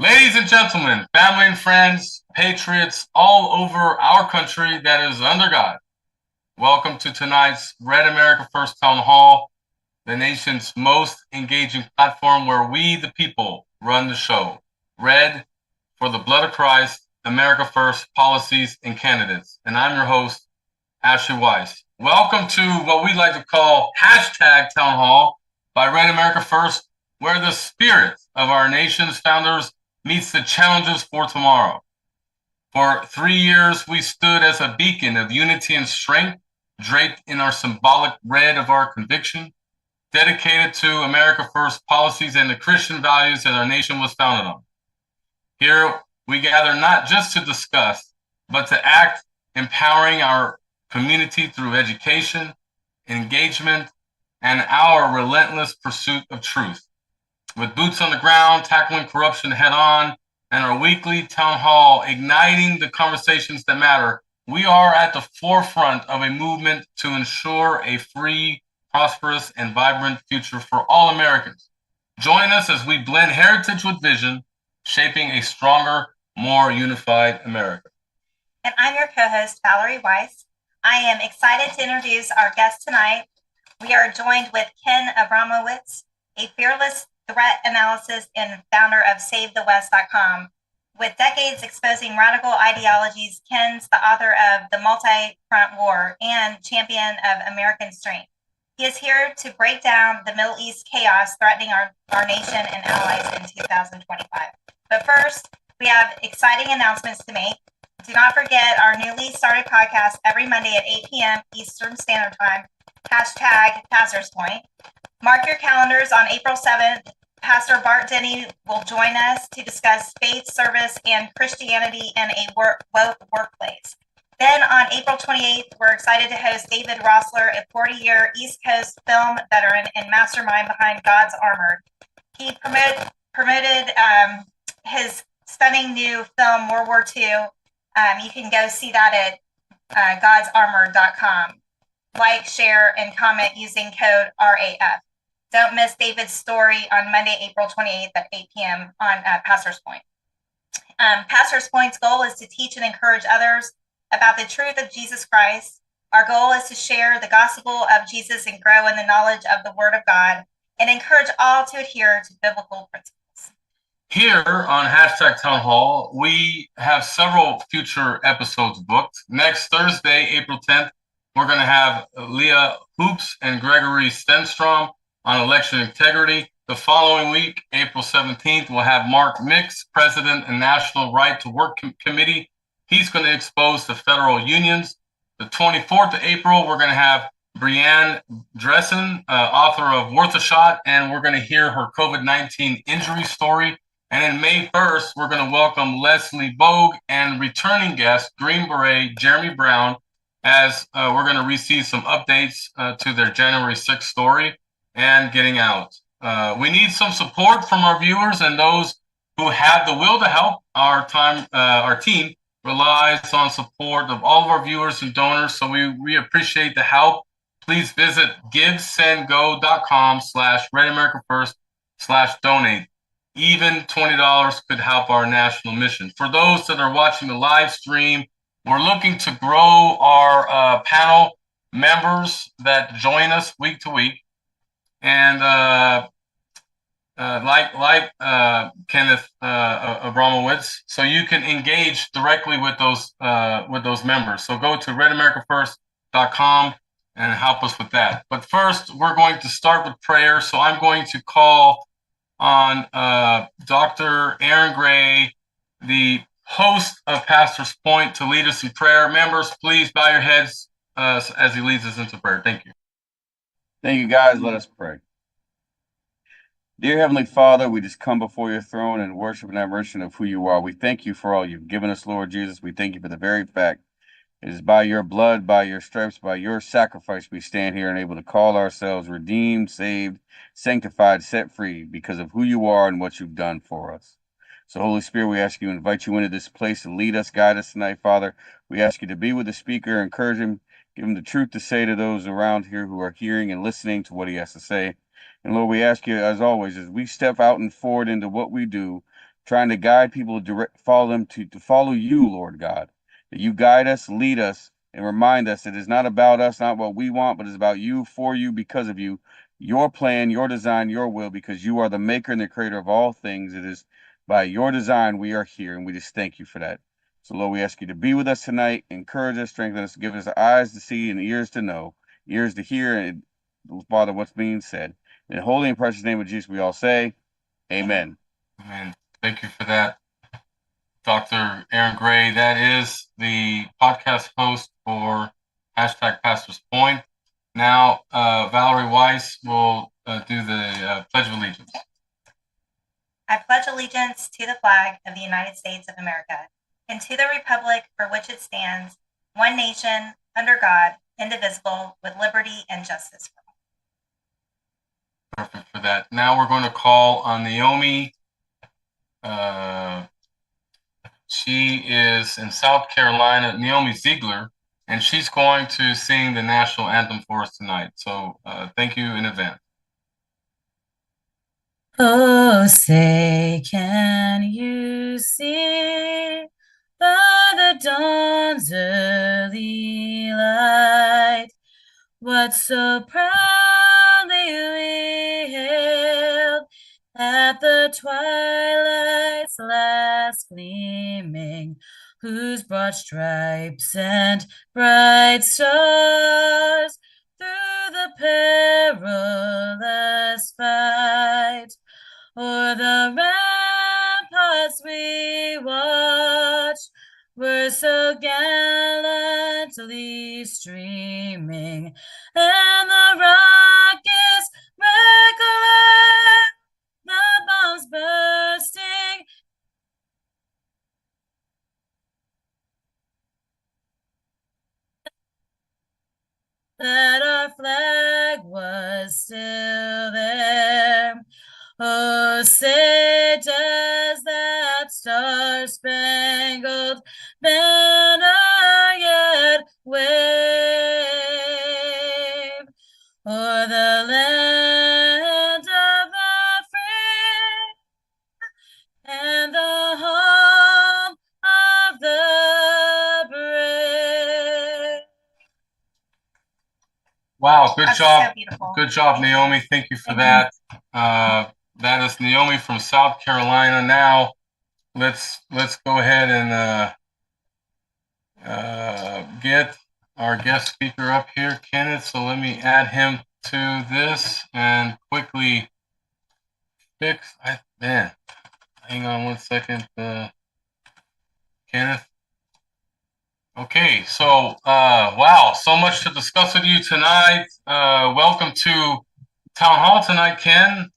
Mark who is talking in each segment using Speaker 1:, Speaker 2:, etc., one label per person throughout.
Speaker 1: Ladies and gentlemen, family and friends, patriots all over our country that is under God, welcome to tonight's Red America First Town Hall, the nation's most engaging platform where we, the people, run the show. Red for the blood of Christ, America First policies and candidates. And I'm your host, Ashley Weiss. Welcome to what we like to call hashtag Town Hall by Red America First, where the spirit of our nation's founders meets the challenges for tomorrow. For 3 years, we stood as a beacon of unity and strength, draped in our symbolic red of our conviction, dedicated to America First policies and the Christian values that our nation was founded on. Here, we gather not just to discuss, but to act, empowering our community through education, engagement, and our relentless pursuit of truth. With boots on the ground, tackling corruption head on, and our weekly town hall igniting the conversations that matter, we are at the forefront of a movement to ensure a free, prosperous, and vibrant future for all Americans. Join us as we blend heritage with vision, shaping a stronger, more unified America.
Speaker 2: And I'm your co-host, Valerie Weiss. I am excited to introduce our guest tonight. We are joined with Ken Abramowitz, a fearless threat analysis and founder of SaveTheWest.com. With decades exposing radical ideologies, Ken's the author of The Multifront War and champion of American strength. He is here to break down the Middle East chaos threatening our nation and allies in 2025. But first, we have exciting announcements to make. Do not forget our newly started podcast every Monday at 8 p.m. Eastern Standard Time, hashtag Pastor's Point. Mark your calendars on April 7th. Pastor Bart Denny will join us to discuss faith, service, and Christianity in a woke workplace. Then on April 28th, we're excited to host David Rossler, a 40-year East Coast film veteran and mastermind behind God's Armor. He promoted his stunning new film, World War II. You can go see that at godsarmor.com. Like, share, and comment using code RAF. Don't miss David's story on Monday, April 28th at 8 p.m. on Pastor's Point. Pastor's Point's goal is to teach and encourage others about the truth of Jesus Christ. Our goal is to share the gospel of Jesus and grow in the knowledge of the Word of God and encourage all to adhere to biblical principles.
Speaker 1: Here on hashtag Town Hall, we have several future episodes booked. Next Thursday, April 10th, we're going to have Leah Hoops and Gregory Stenstrom on election integrity. The following week, April 17th, we'll have Mark Mix, President and National Right to Work Committee. He's going to expose the federal unions. The 24th of April, we're going to have Brianne Dressen, author of Worth a Shot, and we're going to hear her COVID-19 injury story. And then May 1st, we're going to welcome Leslie Bogue and returning guest, Green Beret Jeremy Brown, as we're going to receive some updates to their January 6th story and getting out. We need some support from our viewers and those who have the will to help. Our team relies on support of all of our viewers and donors, so we appreciate the help. Please visit givesendgo.com/RedAmericaFirst/donate. Even $20 could help our national mission. For those that are watching the live stream, we're looking to grow our panel members that join us week to week. And like Kenneth Abramowitz, so you can engage directly with those members. So go to redamericafirst.com and help us with that. But first, we're going to start with prayer. So I'm going to call on Dr. Aaron Gray, the host of Pastor's Point, to lead us in prayer. Members, please bow your heads as he leads us into prayer. Thank you.
Speaker 3: Thank you, guys. Let us pray. Dear Heavenly Father, we just come before your throne in worship and admiration of who you are. We thank you for all you've given us, Lord Jesus. We thank you for the very fact it is by your blood, by your stripes, by your sacrifice we stand here and able to call ourselves redeemed, saved, sanctified, set free because of who you are and what you've done for us. So, Holy Spirit, we ask you to invite you into this place to lead us, guide us tonight, Father. We ask you to be with the speaker, encourage him, give him the truth to say to those around here who are hearing and listening to what he has to say. And Lord, we ask you, as always, as we step out and forward into what we do, trying to guide people to follow them to follow you, Lord God. That you guide us, lead us, and remind us that it's not about us, not what we want, but it's about you, for you, because of you, your plan, your design, your will, because you are the maker and the creator of all things. It is by your design we are here, and we just thank you for that. So, Lord, we ask you to be with us tonight, encourage us, strengthen us, give us eyes to see and ears to know, ears to hear, and Father, what's being said. In the holy and precious name of Jesus, we all say, Amen.
Speaker 1: Amen. Thank you for that, Dr. Aaron Gray. That is the podcast host for #Pastor's Point. Now, Valerie Weiss will do the Pledge of Allegiance.
Speaker 2: I pledge allegiance to the flag of the United States of America and to the republic for which it stands, one nation, under God, indivisible, with liberty and justice for all.
Speaker 1: Perfect for that. Now we're going to call on Naomi. She is in South Carolina, Naomi Ziegler, and she's going to sing the national anthem for us tonight. So thank you in advance.
Speaker 4: Oh, say, can you see by the dawn's early light what so proudly we hailed at the twilight's last gleaming, whose broad stripes and bright stars through the perilous fight o'er the ramparts we watched were so gallantly streaming, and the rockets recollect, the bombs bursting, that our flag was still there. Oh, say, does that star-spangled banner yet wave o'er the land of the free and the home of the brave?
Speaker 1: Wow, good
Speaker 2: That's
Speaker 1: job.
Speaker 2: so beautiful.
Speaker 1: Good job, Naomi. Thank you for that. That is Naomi from South Carolina. Now, let's go ahead and get our guest speaker up here, Kenneth. So let me add him to this and quickly fix. Man, hang on one second, Kenneth. Okay, so wow, so much to discuss with you tonight. Welcome to Town Hall tonight, Ken.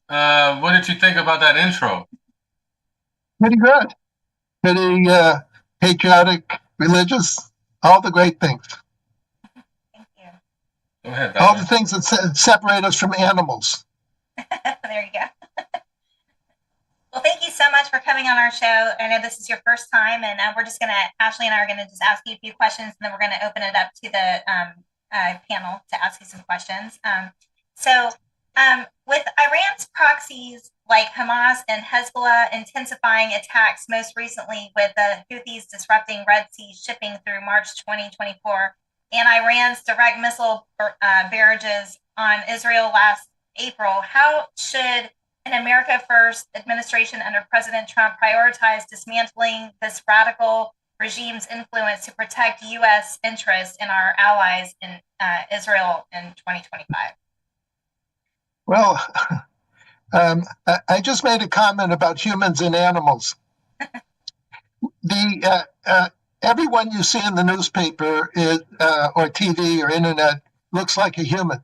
Speaker 1: What did you think about that intro?
Speaker 5: Pretty good. Pretty patriotic, religious, all the great things.
Speaker 2: Thank you.
Speaker 1: Go ahead,
Speaker 5: All
Speaker 1: Valerie.
Speaker 5: the things that separate us from animals.
Speaker 2: There you go. Well, thank you so much for coming on our show. I know this is your first time, and we're just going to, Ashley and I are going to just ask you a few questions, and then we're going to open it up to the panel to ask you some questions. With Iran's proxies like Hamas and Hezbollah intensifying attacks, most recently with the Houthis disrupting Red Sea shipping through March 2024, and Iran's direct missile barrages on Israel last April, how should an America First administration under President Trump prioritize dismantling this radical regime's influence to protect U.S. interests and our allies in Israel in 2025?
Speaker 5: Well, I just made a comment about humans and animals. Everyone you see in the newspaper or TV or internet looks like a human,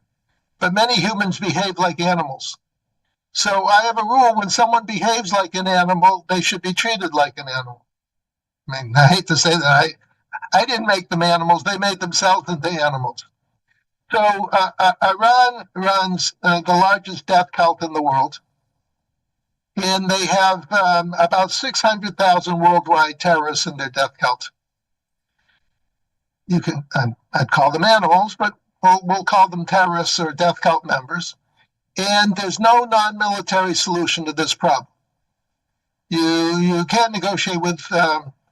Speaker 5: but many humans behave like animals. So I have a rule: when someone behaves like an animal, they should be treated like an animal. I mean, I hate to say that. I didn't make them animals. They made themselves into animals. So Iran runs the largest death cult in the world. And they have about 600,000 worldwide terrorists in their death cult. You can, I'd call them animals, but we'll call them terrorists or death cult members. And there's no non-military solution to this problem. You can't negotiate with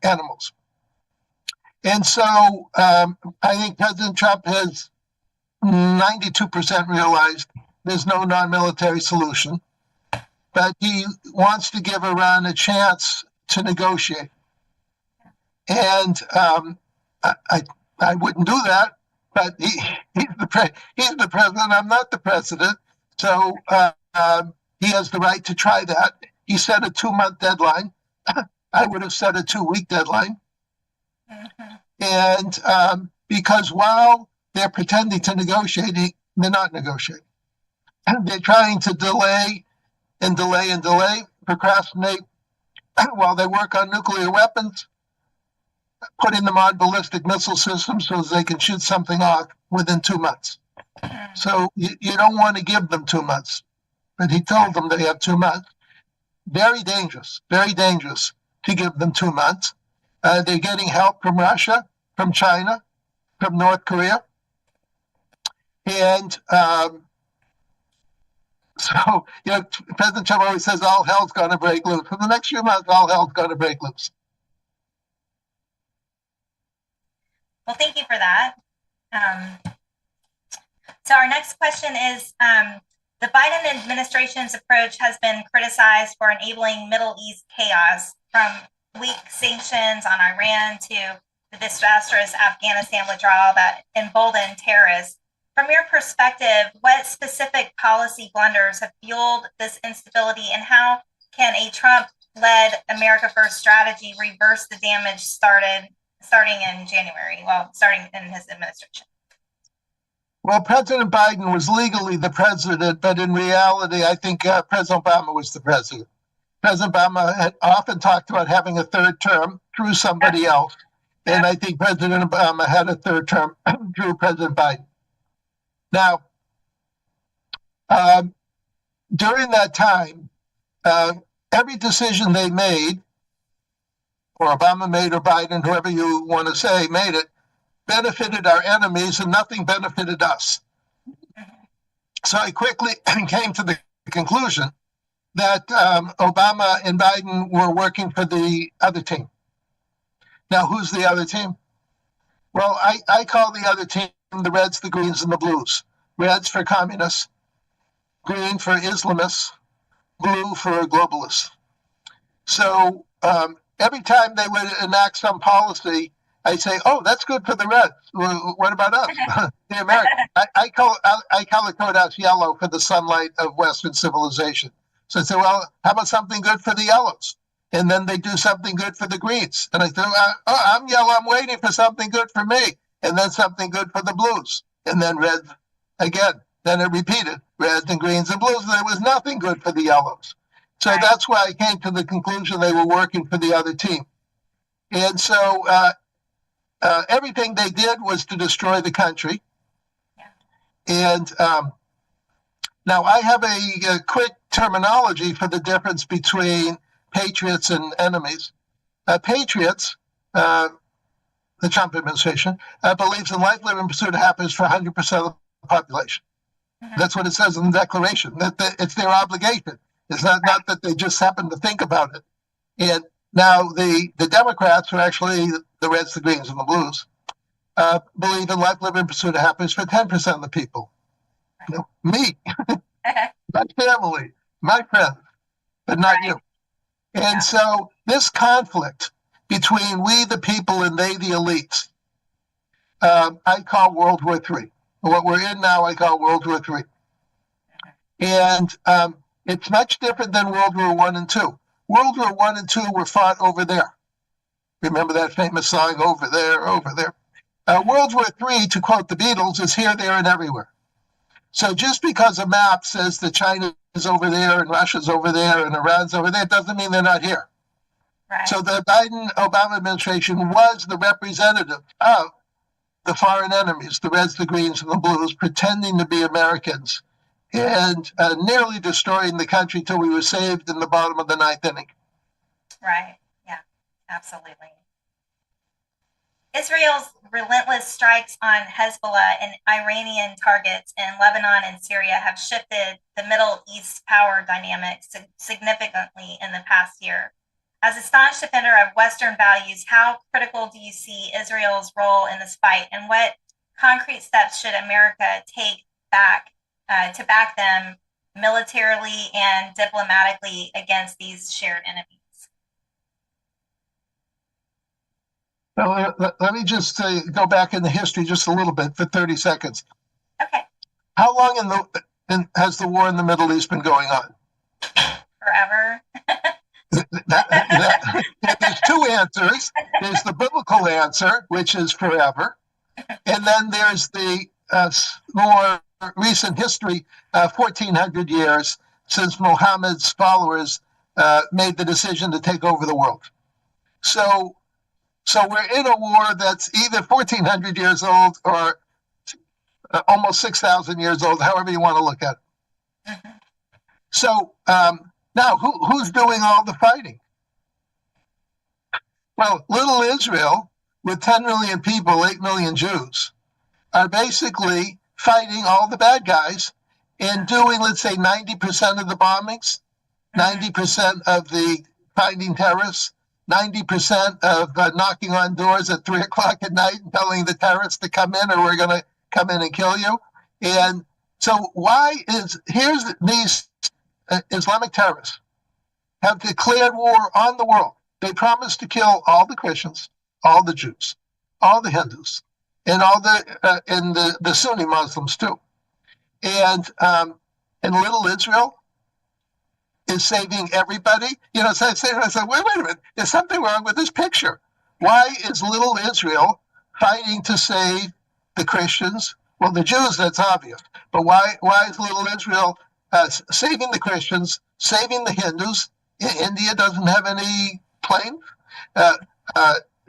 Speaker 5: animals. And so I think President Trump has 92% realized there's no non-military solution, but he wants to give Iran a chance to negotiate. And I wouldn't do that, but he's the president. I'm not the president, so he has the right to try that. He set a 2-month deadline. I would have set a 2-week deadline. And because while they're pretending to negotiate, they're not negotiating. They're trying to delay and delay and delay, procrastinate while they work on nuclear weapons, putting them on ballistic missile systems so they can shoot something off within 2 months. So you don't want to give them 2 months. But he told them they have 2 months. Very dangerous to give them 2 months. They're getting help from Russia, from China, from North Korea. And so, President Trump always says all hell's going to break loose. For the next few months, all hell's going to break loose.
Speaker 2: Well, thank you for that. So our next question is, the Biden administration's approach has been criticized for enabling Middle East chaos, from weak sanctions on Iran to the disastrous Afghanistan withdrawal that emboldened terrorists. From your perspective, what specific policy blunders have fueled this instability, and how can a Trump-led America First strategy reverse the damage starting in January, starting in his administration?
Speaker 5: Well, President Biden was legally the president, but in reality, I think President Obama was the president. President Obama had often talked about having a third term through somebody else, and I think President Obama had a third term through President Biden. Now, during that time, every decision they made, or Obama made, or Biden, whoever you want to say, made it, benefited our enemies and nothing benefited us. So I quickly came to the conclusion that Obama and Biden were working for the other team. Now, who's the other team? Well, I call the other team the Reds, the Greens, and the Blues. Reds for communists, green for Islamists, blue for globalists. So every time they would enact some policy, I say, "Oh, that's good for the Reds. What about us, the Americans?" I color code us yellow for the sunlight of Western civilization. So I say, "Well, how about something good for the yellows?" And then they do something good for the greens. And I say, "Oh, I'm yellow. I'm waiting for something good for me." And then something good for the blues. And then red again. Then it repeated, reds and greens and blues. And there was nothing good for the yellows. So that's why I came to the conclusion they were working for the other team. And so everything they did was to destroy the country. And now I have a quick terminology for the difference between patriots and enemies. Patriots, the Trump administration, believes in life, liberty, and pursuit of happiness for 100% of the population. That's what it says in the Declaration, that it's their obligation. It's not that they just happen to think about it. And now the Democrats, who are actually the Reds, the Greens, and the Blues, believe in life, liberty, and pursuit of happiness for 10% of the people. Me, my family, my friends, but not you. And so this conflict between we, the people, and they, the elites, I call World War III. What we're in now, I call World War III. And it's much different than World War I and II. World War I and II were fought over there. Remember that famous song, "Over There, Over There"? World War III, to quote the Beatles, is here, there, and everywhere. So just because a map says that China is over there and Russia's over there and Iran's over there, doesn't mean they're not here.
Speaker 2: Right.
Speaker 5: So the Biden-Obama administration was the representative of the foreign enemies, the Reds, the Greens, and the Blues, pretending to be Americans and nearly destroying the country till we were saved in the bottom of the ninth inning.
Speaker 2: Right. Yeah, absolutely. Israel's relentless strikes on Hezbollah and Iranian targets in Lebanon and Syria have shifted the Middle East power dynamics significantly in the past year. As a staunch defender of Western values, how critical do you see Israel's role in this fight, and what concrete steps should America take to back them militarily and diplomatically against these shared enemies?
Speaker 5: Well, let me just go back in the history just a little bit for 30 seconds.
Speaker 2: Okay.
Speaker 5: How long has the war in the Middle East been going on?
Speaker 2: Forever.
Speaker 5: There's two answers. There's the biblical answer, which is forever. And then there's the more recent history, 1400 years since Muhammad's followers made the decision to take over the world. So we're in a war that's either 1400 years old or almost 6,000 years old, however you want to look at it. Mm-hmm. So now who's doing all the fighting? Well, little Israel, with 10 million people, 8 million Jews, are basically fighting all the bad guys and doing, let's say, 90% of the bombings, 90% of the finding terrorists, 90% of knocking on doors at 3 o'clock at night and telling the terrorists to come in or we're going to come in and kill you. And so here's these Islamic terrorists have declared war on the world. They promised to kill all the Christians, all the Jews, all the Hindus, and all the Sunni Muslims too. And little Israel is saving everybody. You know, so I said, wait a minute, there's something wrong with this picture. Why is little Israel fighting to save the Christians? Well, the Jews, that's obvious. But why is little Israel saving the Christians, saving the Hindus? India doesn't have any planes.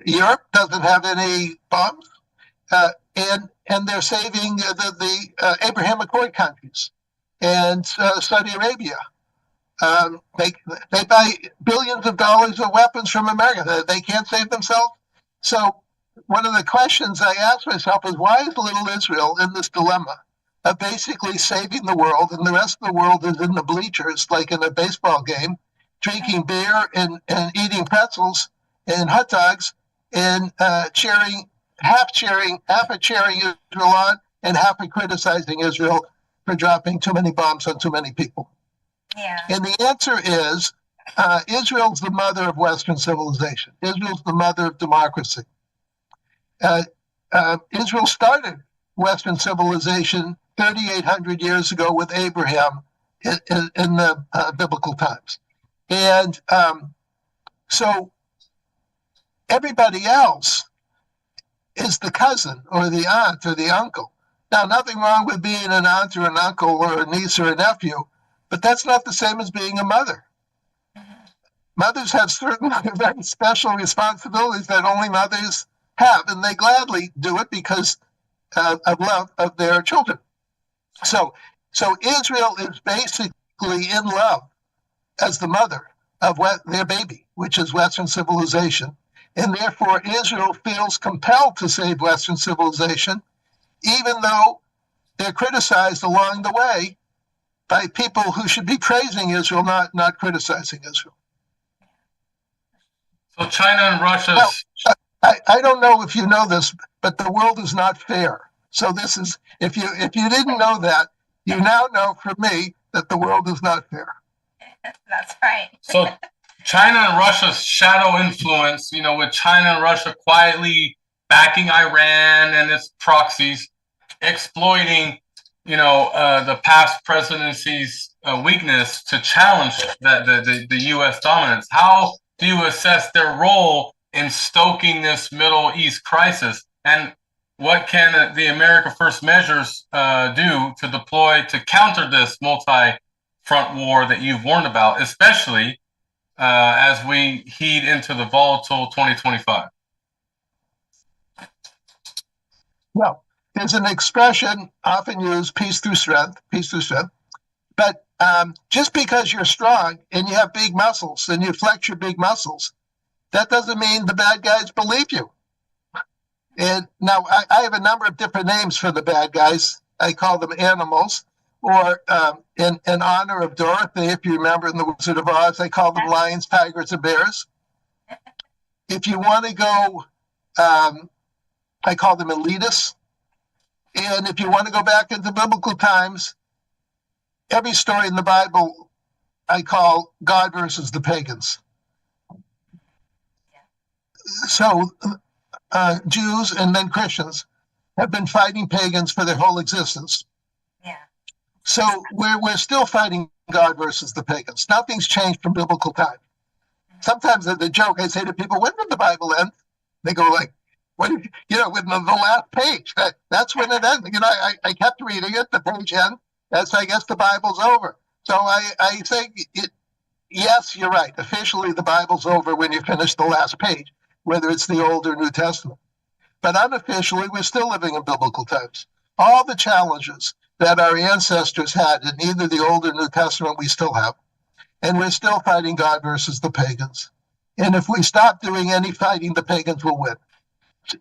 Speaker 5: Europe doesn't have any bombs. And they're saving the Abraham Accord countries and Saudi Arabia. They buy billions of dollars of weapons from America. They can't save themselves. So one of the questions I ask myself is, why is little Israel in this dilemma of basically saving the world, and the rest of the world is in the bleachers, like in a baseball game, drinking beer and eating pretzels and hot dogs and half cheering Israel on and half criticizing Israel for dropping too many bombs on too many people?
Speaker 2: Yeah.
Speaker 5: And the answer is Israel's the mother of Western civilization. Israel's the mother of democracy. Israel started Western civilization 3,800 years ago with Abraham in the biblical times. And so everybody else is the cousin or the aunt or the uncle. Now, nothing wrong with being an aunt or an uncle or a niece or a nephew, but that's not the same as being a mother. Mothers have certain very special responsibilities that only mothers have, and they gladly do it because of love of their children. So Israel is basically in love as the mother of their baby, which is Western civilization. And therefore, Israel feels compelled to save Western civilization, even though they're criticized along the way by people who should be praising Israel, not criticizing Israel.
Speaker 1: So China and Russia.
Speaker 5: Well, I don't know if you know this, but the world is not fair. So this is, if you didn't know that, you now know from me that the world is not fair.
Speaker 2: That's right.
Speaker 1: So China and Russia's shadow influence, with China and Russia quietly backing Iran and its proxies, exploiting, the past presidency's weakness to challenge the U.S. dominance. How do you assess their role in stoking this Middle East crisis? And what can the America First measures do to deploy to counter this multi-front war that you've warned about, especially as we heed into the volatile 2025?
Speaker 5: Well, there's an expression often used, peace through strength. But just because you're strong and you have big muscles and you flex your big muscles, that doesn't mean the bad guys believe you. And now I have a number of different names for the bad guys. I call them animals, or in honor of Dorothy, if you remember in The Wizard of Oz, I call them lions, tigers, and bears. if you want to go, I call them elitists. And if you want to go back into biblical times, every story in the Bible I call God versus the pagans. So Jews and then Christians have been fighting pagans for their whole existence.
Speaker 2: Yeah.
Speaker 5: So we're still fighting God versus the pagans. Nothing's changed from biblical time. Sometimes the joke I say to people, when did the Bible end? They go like, what? With the last page. That's when it ends. I kept reading it. The page ends. That's, I guess, the Bible's over. So I think yes, you're right. Officially, the Bible's over when you finish the last page, whether it's the Old or New Testament. But unofficially, we're still living in biblical times. All the challenges that our ancestors had in either the Old or New Testament, we still have. And we're still fighting God versus the pagans. And if we stop doing any fighting, the pagans will win.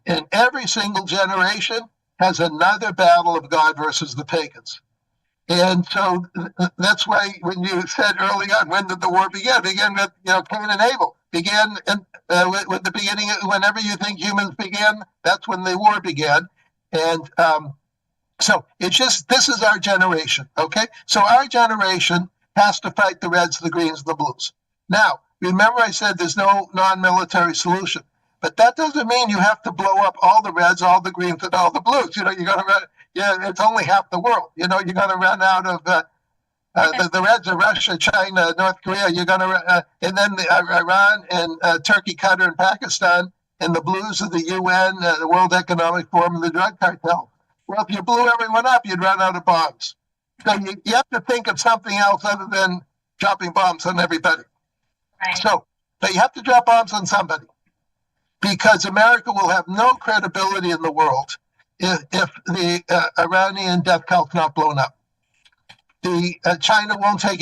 Speaker 5: And every single generation has another battle of God versus the pagans. And so that's why when you said early on, when did the war begin? It began with Cain and Abel. Began with the beginning. Whenever you think humans began, that's when the war began. And so it's just, this is our generation, okay? So our generation has to fight the reds, the greens, the blues. Now, remember I said there's no non-military solution, but that doesn't mean you have to blow up all the reds, all the greens, and all the blues. You're going to run, it's only half the world. You're going to run out of, the reds are Russia, China, North Korea. You're going to, and then Iran and Turkey, Qatar, and Pakistan, and the blues of the UN, the World Economic Forum, and the drug cartel. Well, if you blew everyone up, you'd run out of bombs. So you have to think of something else other than dropping bombs on everybody.
Speaker 2: Right.
Speaker 5: So, but you have to drop bombs on somebody, because America will have no credibility in the world if the Iranian death cult's not blown up. China won't take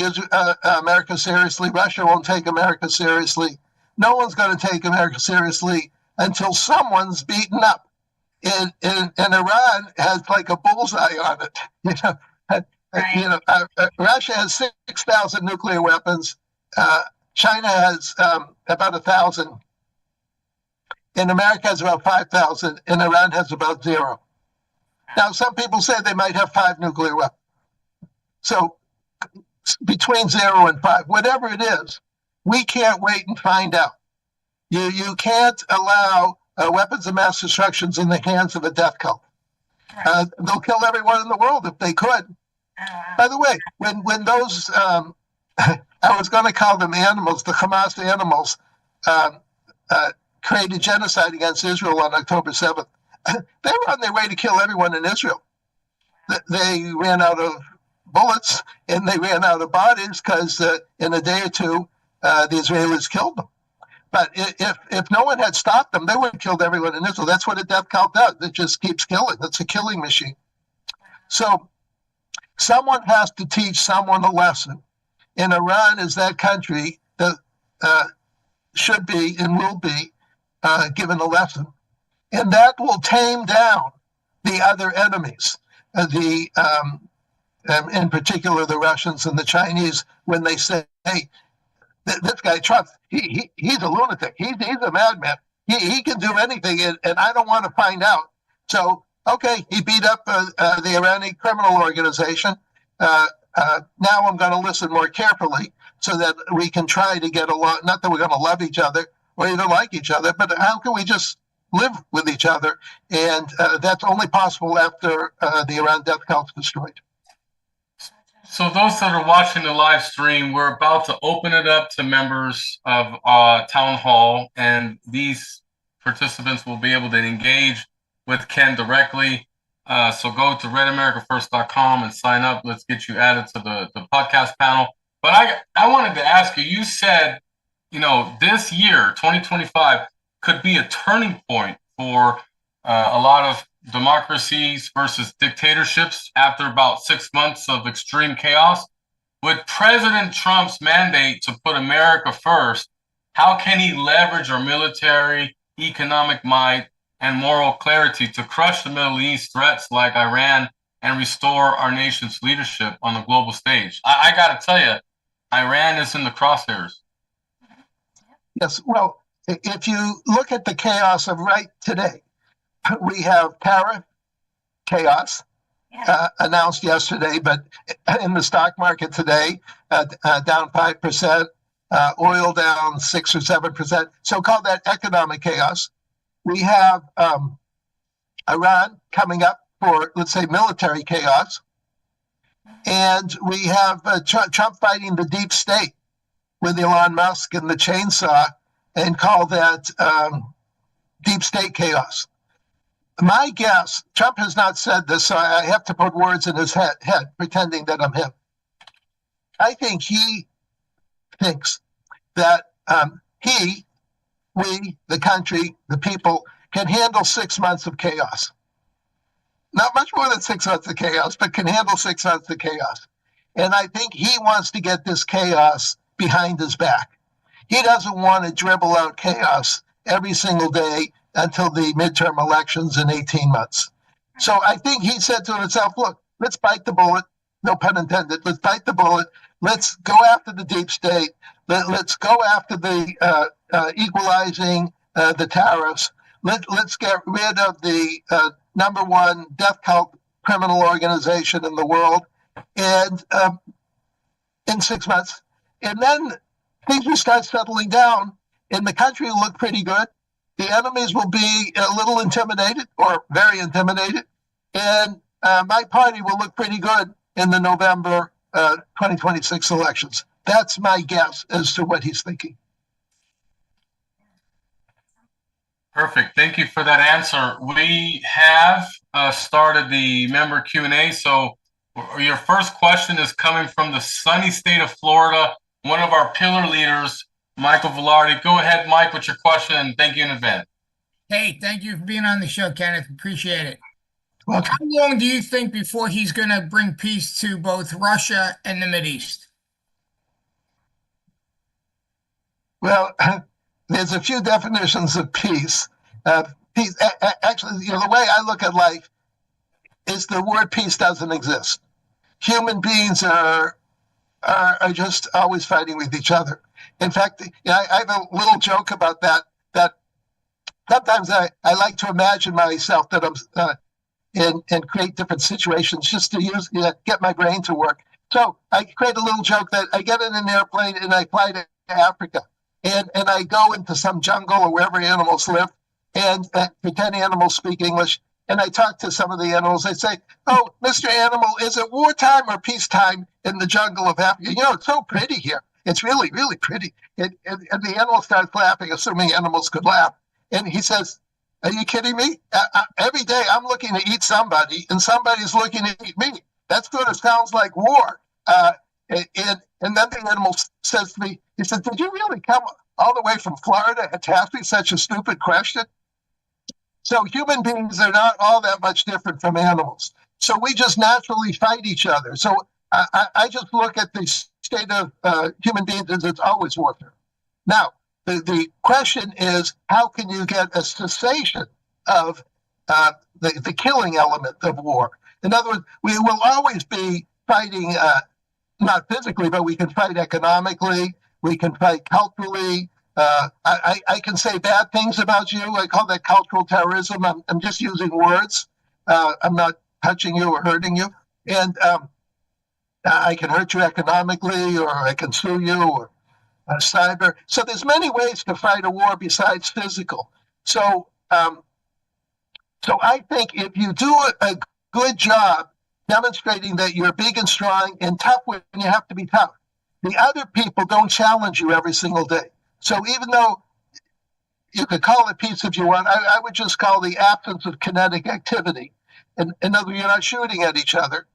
Speaker 5: America seriously. Russia won't take America seriously. No one's going to take America seriously until someone's beaten up. And Iran has like a bullseye on it.
Speaker 2: Right.
Speaker 5: Russia has 6,000 nuclear weapons. China has about 1,000. And America has about 5,000. And Iran has about 0. Now, some people say they might have 5 nuclear weapons. So between 0 and 5, whatever it is, we can't wait and find out. You can't allow weapons of mass destruction in the hands of a death cult.
Speaker 2: Right.
Speaker 5: They'll kill everyone in the world if they could.
Speaker 2: Oh, wow.
Speaker 5: By the way, when those, I was going to call them animals, the Hamas animals, created genocide against Israel on October 7th, they were on their way to kill everyone in Israel. They ran out of bullets and they ran out of bodies because in a day or two, the Israelis killed them. But if no one had stopped them, they would have killed everyone in Israel. That's what a death cult does. It just keeps killing. It's a killing machine. So someone has to teach someone a lesson. And Iran is that country that should be and will be given a lesson. And that will tame down the other enemies, in particular the Russians and the Chinese, when they say, hey, this guy Trump, he's a lunatic. He's a madman. He can do anything, and I don't want to find out. So, okay, he beat up the Iranian criminal organization. Now I'm going to listen more carefully so that we can try to get along. Not that we're going to love each other or even like each other, but how can we just live with each other? And that's only possible after the Iran death cult's destroyed.
Speaker 1: So those that are watching the live stream, we're about to open it up to members of Town Hall, and these participants will be able to engage with Ken directly. So go to redamericafirst.com and sign up. Let's get you added to the podcast panel. But I wanted to ask you, you said, this year, 2025, could be a turning point for a lot of democracies versus dictatorships after about 6 months of extreme chaos. With President Trump's mandate to put America first, how can he leverage our military, economic might, and moral clarity to crush the Middle East threats like Iran and restore our nation's leadership on the global stage? I got to tell you, Iran is in the crosshairs.
Speaker 5: Yes, well, if you look at the chaos of right today, we have tariff chaos announced yesterday, but in the stock market today, down 5%, oil down 6 or 7%. So call that economic chaos. We have Iran coming up for, let's say, military chaos. And we have Trump fighting the deep state with Elon Musk and the chainsaw, and call that deep state chaos. My guess, Trump has not said this, so I have to put words in his head pretending that I'm him. I think he thinks that we, the country, the people, can handle 6 months of chaos. Not much more than 6 months of chaos, but can handle 6 months of chaos. And I think he wants to get this chaos behind his back. He doesn't want to dribble out chaos every single day until the midterm elections in 18 months. So I think he said to himself, look, let's bite the bullet. No pun intended. Let's bite the bullet. Let's go after the deep state. Let's go after the equalizing the tariffs. Let's get rid of the number one death cult criminal organization in the world. And in 6 months. And then things will start settling down, and the country will look pretty good. The enemies will be a little intimidated or very intimidated. And my party will look pretty good in the November 2026 elections. That's my guess as to what he's thinking.
Speaker 1: Perfect. Thank you for that answer. We have started the member Q&A. So your first question is coming from the sunny state of Florida, one of our pillar leaders, Michael Velarde. Go ahead, Mike, with your question, and thank you in advance.
Speaker 6: Hey, thank you for being on the show, Kenneth. Appreciate it.
Speaker 5: Well,
Speaker 6: How long do you think before he's going to bring peace to both Russia and the Mideast?
Speaker 5: well, there's a few definitions of peace. Peace, actually, the way I look at life is the word peace doesn't exist. Human beings are just always fighting with each other. In fact, I have a little joke about that sometimes I like to imagine myself that I'm and create different situations just to get my brain to work. So I create a little joke that I get in an airplane and I fly to Africa, and I go into some jungle or wherever animals live, and pretend animals speak English. And I talk to some of the animals. I say, "Oh, Mr. Animal, is it wartime or peacetime in the jungle of Africa? It's so pretty here. It's really, really pretty." And the animal starts laughing, assuming animals could laugh. And he says, "Are you kidding me? Every day I'm looking to eat somebody, and somebody's looking to eat me. That sort of sounds like war." And then the animal says to me, he said, "Did you really come all the way from Florida to ask me such a stupid question?" So human beings are not all that much different from animals. So we just naturally fight each other. So I just look at the state of human beings as it's always warfare. Now, the question is, how can you get a cessation of the killing element of war? In other words, we will always be fighting, not physically, but we can fight economically, we can fight culturally. I can say bad things about you. I call that cultural terrorism. I'm just using words. I'm not touching you or hurting you. And I can hurt you economically, or I can sue you, or cyber. So there's many ways to fight a war besides physical. So I think if you do a good job demonstrating that you're big and strong and tough when you have to be tough, the other people don't challenge you every single day. So even though you could call it peace if you want, I would just call the absence of kinetic activity. In other words, you're not shooting at each other.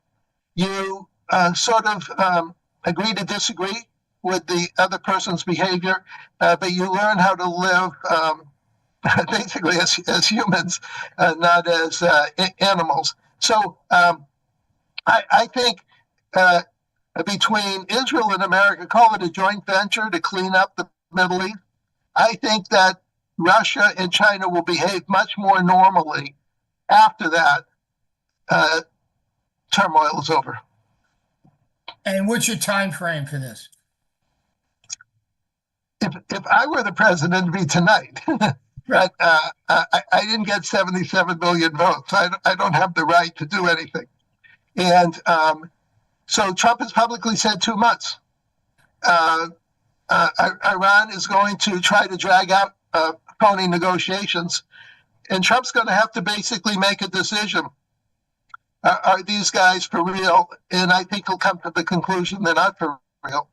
Speaker 5: You sort of agree to disagree with the other person's behavior, but you learn how to live basically as humans, not as animals. So I think between Israel and America, call it a joint venture to clean up the Middle East. I think that Russia and China will behave much more normally after that turmoil is over.
Speaker 6: And what's your time frame for this?
Speaker 5: if I were the president, it'd be tonight. But I didn't get 77 million votes. I don't have the right to do anything. And so Trump has publicly said 2 months. Iran is going to try to drag out phony negotiations, and Trump's going to have to basically make a decision. Are these guys for real? And I think he'll come to the conclusion they're not for real.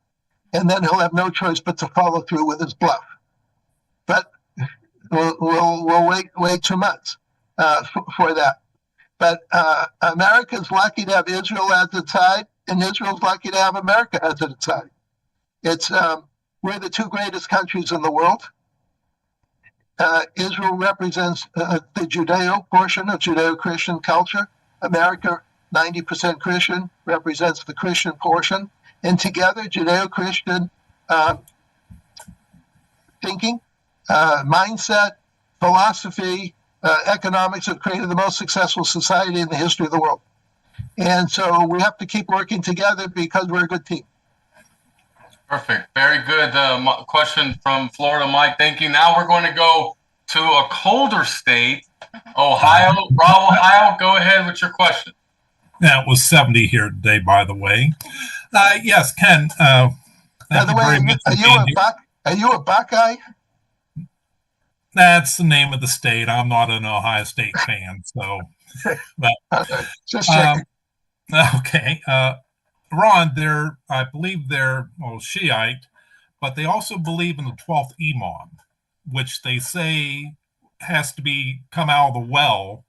Speaker 5: And then he'll have no choice but to follow through with his bluff. But we'll wait 2 months for that. But America's lucky to have Israel at its side, and Israel's lucky to have America at its side. It's we're the 2 greatest countries in the world. Israel represents the Judeo portion of Judeo-Christian culture. America, 90% Christian, represents the Christian portion. And together, Judeo-Christian thinking, mindset, philosophy, economics have created the most successful society in the history of the world. And so we have to keep working together because we're a good team.
Speaker 1: Perfect. Very good question from Florida, Mike. Thank you. Now we're going to go to a colder state, Ohio. Rob, Ohio, go ahead with your question.
Speaker 7: Yeah, it was 70 here today, by the way. Yes, Ken.
Speaker 5: By the way, are you a Buckeye?
Speaker 7: That's the name of the state. I'm not an Ohio State fan, so. But,
Speaker 5: just checking.
Speaker 7: Okay. Ron, I believe they're Shiite, but they also believe in the 12th Imam, which they say has to come out of the well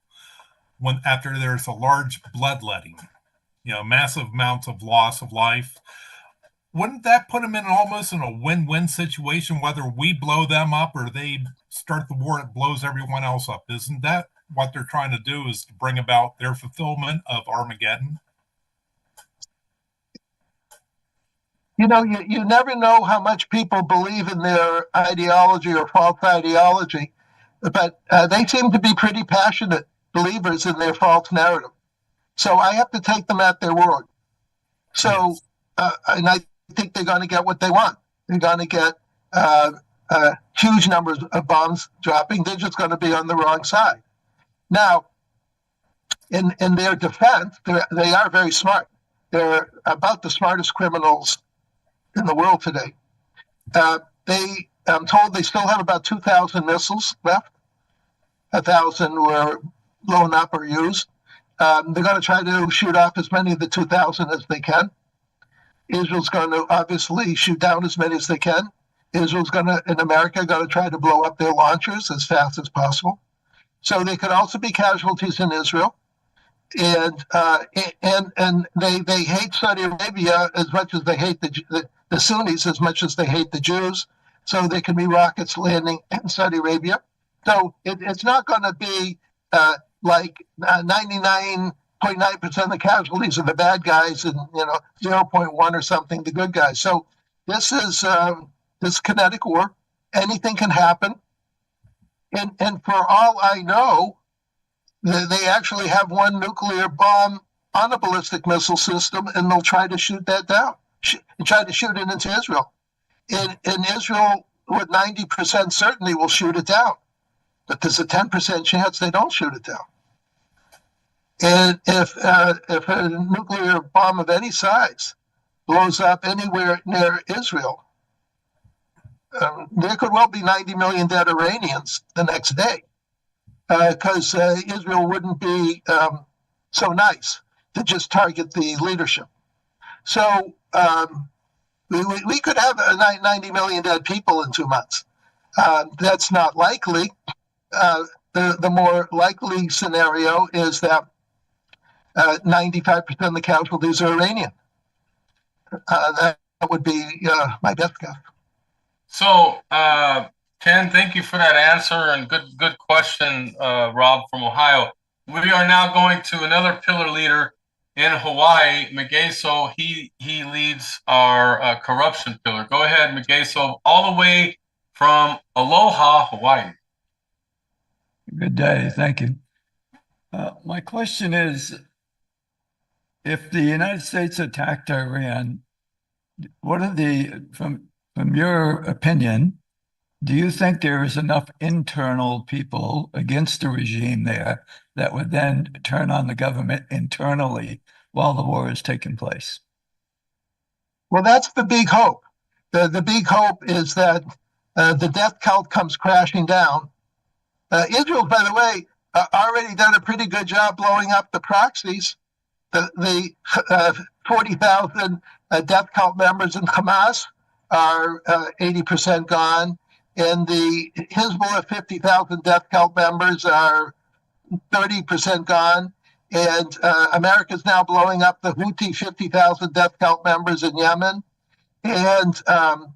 Speaker 7: after there's a large bloodletting, massive amounts of loss of life. Wouldn't that put them in almost in a win-win situation, whether we blow them up or they start the war that blows everyone else up? Isn't that what they're trying to do, is to bring about their fulfillment of Armageddon?
Speaker 5: You never know how much people believe in their ideology or false ideology, but they seem to be pretty passionate believers in their false narrative. So I have to take them at their word. So, and I think they're going to get what they want. They're going to get huge numbers of bombs dropping. They're just going to be on the wrong side. Now, in their defense, they are very smart. They're about the smartest criminals in the world today. I'm told they still have about 2,000 missiles left. 1,000 were blown up or used. They're going to try to shoot off as many of the 2,000 as they can. Israel's going to obviously shoot down as many as they can. Israel's in America, going to try to blow up their launchers as fast as possible. So there could also be casualties in Israel. And they hate Saudi Arabia as much as they hate the Sunnis, as much as they hate the Jews. So there can be rockets landing in Saudi Arabia. So it's not going to be like 99.9% of the casualties are the bad guys, and 0.1 or something the good guys. So this is this kinetic war. Anything can happen, and for all I know, they actually have one nuclear bomb on a ballistic missile system, and they'll try to shoot that down and try to shoot it into Israel. And Israel, with 90% certainty, will shoot it down. But there's a 10% chance they don't shoot it down. And if a nuclear bomb of any size blows up anywhere near Israel, there could well be 90 million dead Iranians the next day, because Israel wouldn't be so nice to just target the leadership. So we could have 90 million dead people in 2 months. That's not likely. The more likely scenario is that 95% of the casualties are Iranian. That would be my best guess.
Speaker 1: So, Ken, thank you for that answer, and good question, Rob from Ohio. We are now going to another pillar leader in Hawaii, Megeso. He leads our corruption pillar. Go ahead, Megeso, all the way from Aloha, Hawaii.
Speaker 8: Good day. Thank you. My question is, if the United States attacked Iran, what are from your opinion, Do you think there is enough internal people against the regime there that would then turn on the government internally while the war is taking place?
Speaker 5: Well, that's the big hope. The big hope is that the death cult comes crashing down. Israel, by the way, already done a pretty good job blowing up the proxies. The 40,000 death cult members in Hamas are 80% gone, and the Hezbollah 50,000 death cult members are 30% gone. And America's now blowing up the Houthi 50,000 death cult members in Yemen. And the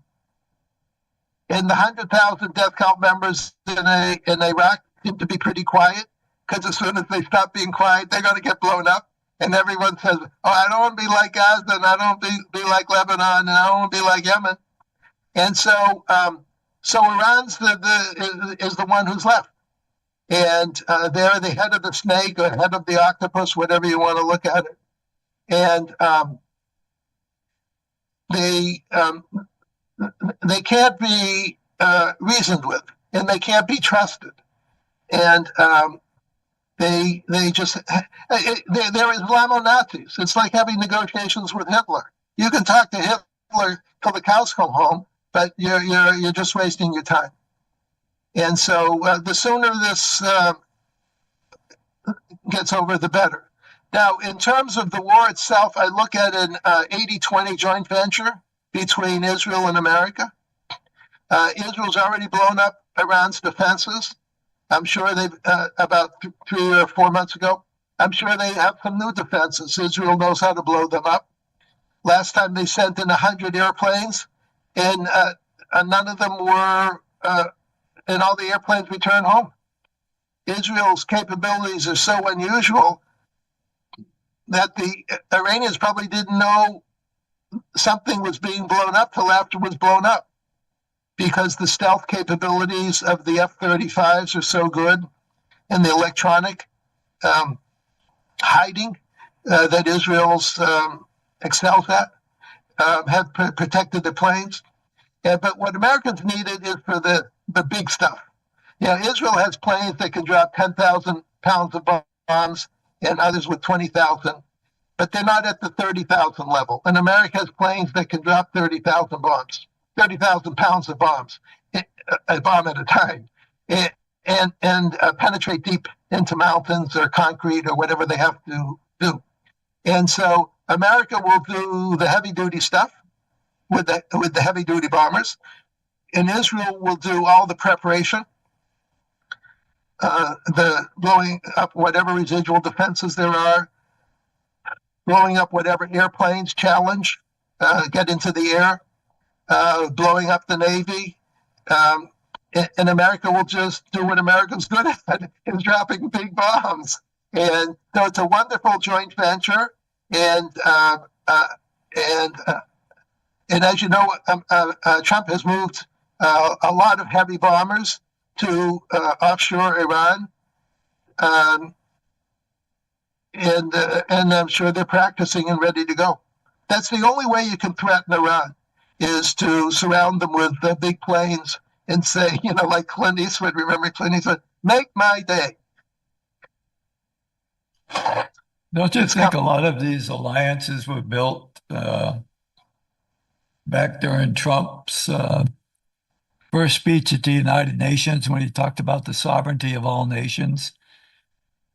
Speaker 5: 100,000 death cult members in Iraq seem to be pretty quiet, because as soon as they stop being quiet, they're going to get blown up. And everyone says, oh, I don't want to be like Gaza, and I don't want to be like Lebanon, and I don't want to be like Yemen. And so Iran's is the one who's left. And they're the head of the snake or head of the octopus, whatever you want to look at it. And they can't be reasoned with, and they can't be trusted. And they just, they're Islamo-Nazis. It's like having negotiations with Hitler. You can talk to Hitler till the cows come home, but you're just wasting your time. And so the sooner this gets over, the better. Now, in terms of the war itself, I look at an 80-20 joint venture between Israel and America. Israel's already blown up Iran's defenses. I'm sure they've, about 3 or 4 months ago, I'm sure they have some new defenses. Israel knows how to blow them up. Last time they sent in 100 airplanes, and none of them were, and all the airplanes returned home. Israel's capabilities are so unusual that the Iranians probably didn't know something was being blown up till after it was blown up, because the stealth capabilities of the F-35s are so good, and the electronic hiding that Israel's excels at have protected the planes. But what Americans needed is for the big stuff. Israel has planes that can drop 10,000 pounds of bombs and others with 20,000, but they're not at the 30,000 level. And America has planes that can drop 30,000 bombs, 30,000 pounds of bombs, a bomb at a time, and penetrate deep into mountains or concrete or whatever they have to do. And so America will do the heavy-duty stuff with the heavy-duty bombers, and Israel will do all the preparation, the blowing up whatever residual defenses there are, blowing up whatever airplanes challenge, get into the air, blowing up the Navy. And America will just do what America's good at, is dropping big bombs. And so it's a wonderful joint venture. And as you know, Trump has moved a lot of heavy bombers to offshore Iran. And I'm sure they're practicing and ready to go. That's the only way you can threaten Iran, is to surround them with big planes and say, like Clint Eastwood, remember Clint Eastwood, make my day.
Speaker 8: Don't you think a lot of these alliances were built back during Trump's first speech at the United Nations, when he talked about the sovereignty of all nations?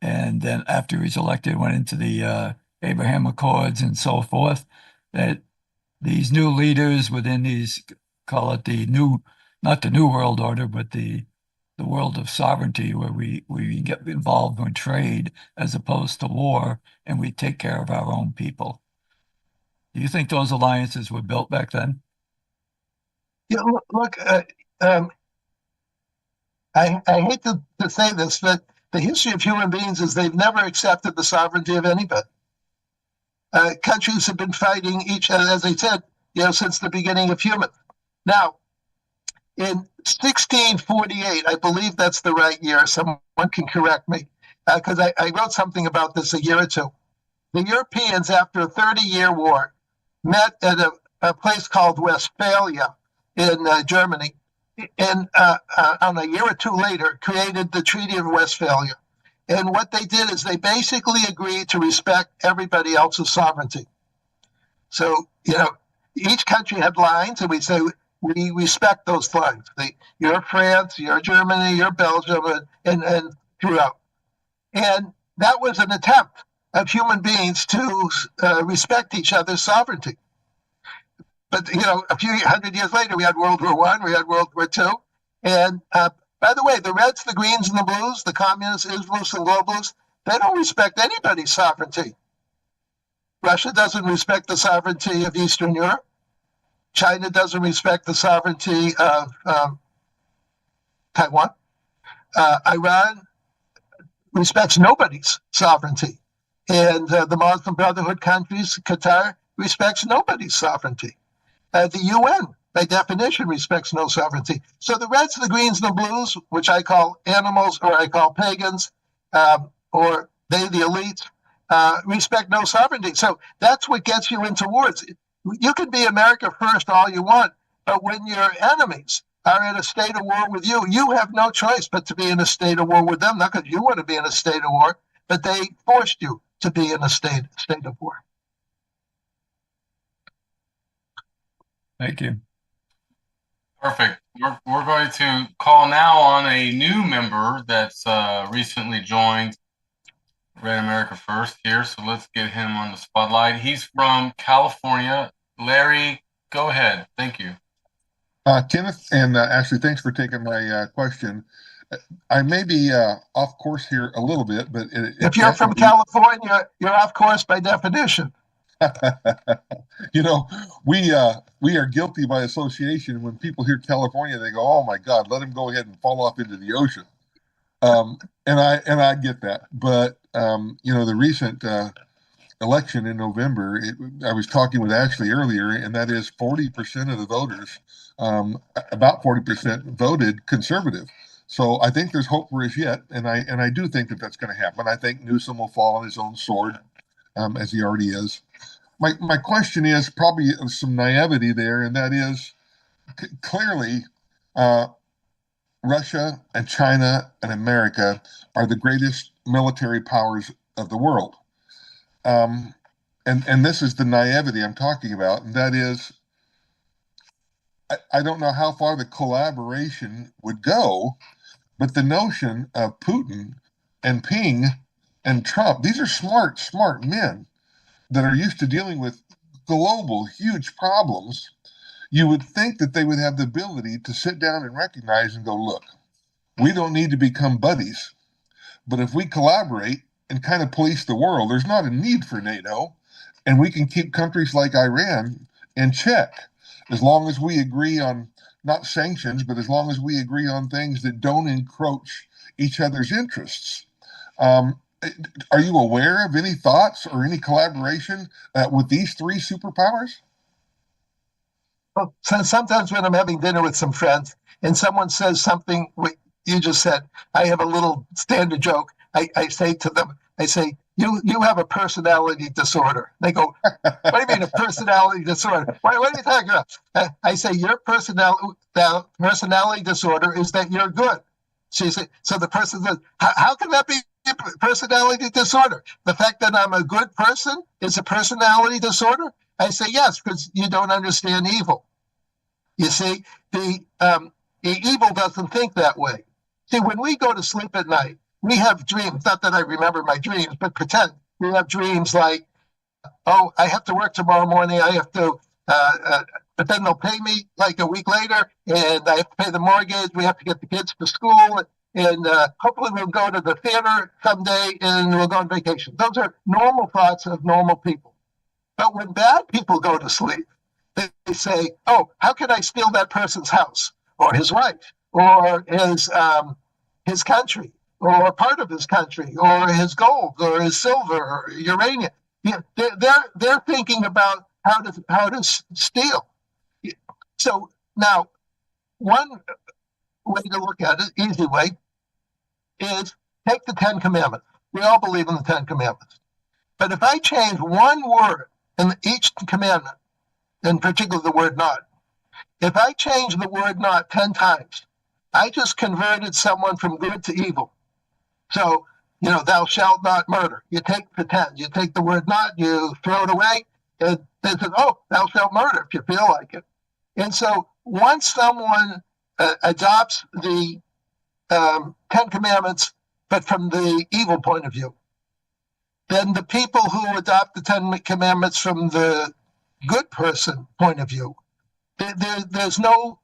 Speaker 8: And then after he's elected, went into the Abraham Accords and so forth, that these new leaders within these, call it the new, not the new world order, but the world of sovereignty, where we get involved in trade as opposed to war, and we take care of our own people. Do you think those alliances were built back then?
Speaker 5: Look, I hate to say this, but the history of human beings is they've never accepted the sovereignty of anybody. Countries have been fighting each other, as I said, since the beginning of humans. Now, in 1648, I believe that's the right year. Someone can correct me, because I wrote something about this a year or two. The Europeans, after a 30-year war, met at a place called Westphalia in Germany, and on a year or two later, created the Treaty of Westphalia. And what they did is they basically agreed to respect everybody else's sovereignty. So, each country had lines, and we say, we respect those lines. You're France, you're Germany, you're Belgium, and throughout. And that was an attempt of human beings to respect each other's sovereignty. But, a few hundred years later, we had World War I, we had World War II. And by the way, the Reds, the Greens, and the Blues, the Communists, Islamists, and Globalists, they don't respect anybody's sovereignty. Russia doesn't respect the sovereignty of Eastern Europe. China doesn't respect the sovereignty of Taiwan. Iran respects nobody's sovereignty. And the Muslim Brotherhood countries, Qatar, respects nobody's sovereignty. The UN, by definition, respects no sovereignty. So the Reds, the Greens, and the Blues, which I call animals, or I call pagans, or they, the elites, respect no sovereignty. So that's what gets you into wars. You can be America first all you want, but when your enemies are in a state of war with you, you have no choice but to be in a state of war with them, not because you want to be in a state of war, but they forced you to be in a state of war.
Speaker 8: Thank you.
Speaker 1: Perfect. We're going to call now on a new member that's recently joined Red America First here. So let's get him on the spotlight. He's from California. Larry, go ahead. Thank you.
Speaker 9: Kenneth and Ashley, thanks for taking my question. I may be off course here a little bit, but
Speaker 5: if you're from California, you're off course by definition.
Speaker 9: We are guilty by association. When people hear California, they go, "Oh my God, let him go ahead and fall off into the ocean." And I get that, but the recent election in November, I was talking with Ashley earlier, and that is 40% of the voters, about 40% voted conservative. So I think there's hope for us yet, and I do think that that's going to happen. I think Newsom will fall on his own sword, as he already is. My question is probably some naivety there, and that is clearly Russia and China and America are the greatest military powers of the world. And this is the naivety I'm talking about, and that is, I don't know how far the collaboration would go, but the notion of Putin and Ping and Trump, these are smart men that are used to dealing with global, huge problems. You would think that they would have the ability to sit down and recognize and go, look, we don't need to become buddies, but if we collaborate and kind of police the world, there's not a need for NATO, and we can keep countries like Iran in check as long as we agree on not sanctions, but as long as we agree on things that don't encroach each other's interests. Are you aware of any thoughts or any collaboration with these three superpowers?
Speaker 5: Well, sometimes when I'm having dinner with some friends and someone says something you just said, I have a little standard joke. I say to them, you have a personality disorder. They go, what do you mean a personality disorder? What are you talking about? I say, your personality disorder is that you're good. So the person says, how can that be a personality disorder? The fact that I'm a good person is a personality disorder? I say, yes, because you don't understand evil. You see, the evil doesn't think that way. See, when we go to sleep at night, we have dreams, not that I remember my dreams, but pretend we have dreams like, oh, I have to work tomorrow morning, I have to, but then they'll pay me like a week later, and I have to pay the mortgage, we have to get the kids to school, and hopefully we'll go to the theater someday, and we'll go on vacation. Those are normal thoughts of normal people. But when bad people go to sleep, they say, oh, how can I steal that person's house, or his wife, or his country, or part of his country, or his gold, or his silver, or uranium. They're thinking about how to steal. So now, one way to look at it, easy way, is take the 10 Commandments. We all believe in the 10 Commandments. But if I change one word in each commandment, in particular the word not, If I change the word not 10 times, I just converted someone from good to evil. So, thou shalt not murder. You take the 10, you take the word not, you throw it away, and they say, oh, thou shalt murder if you feel like it. And so once someone adopts the 10 Commandments, but from the evil point of view, then the people who adopt the 10 Commandments from the good person point of view, there's no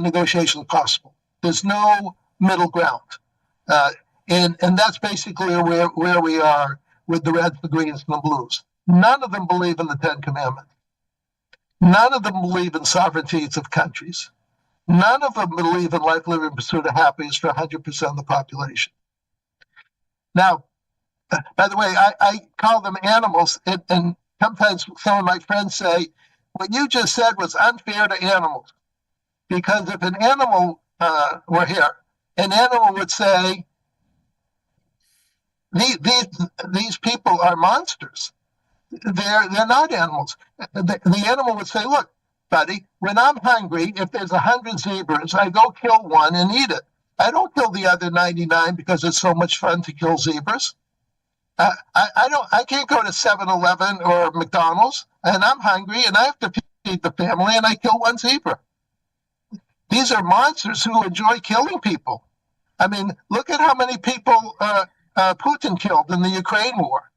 Speaker 5: negotiation possible. There's no middle ground. And that's basically where we are with the Reds, the Greens, and the Blues. None of them believe in the 10 Commandments. None of them believe in sovereignties of countries. None of them believe in life, liberty, and pursuit of happiness for 100% of the population. Now, by the way, I call them animals, and sometimes some of my friends say, what you just said was unfair to animals. Because if an animal were here, an animal would say, these people are monsters. They're not animals. The animal would say, look, buddy, when I'm hungry, if there's 100 zebras, I go kill one and eat it. I don't kill the other 99 because it's so much fun to kill zebras. I can't go to 7-Eleven or McDonald's, and I'm hungry, and I have to feed the family, and I kill one zebra. These are monsters who enjoy killing people. I mean, look at how many people Putin killed in the Ukraine war,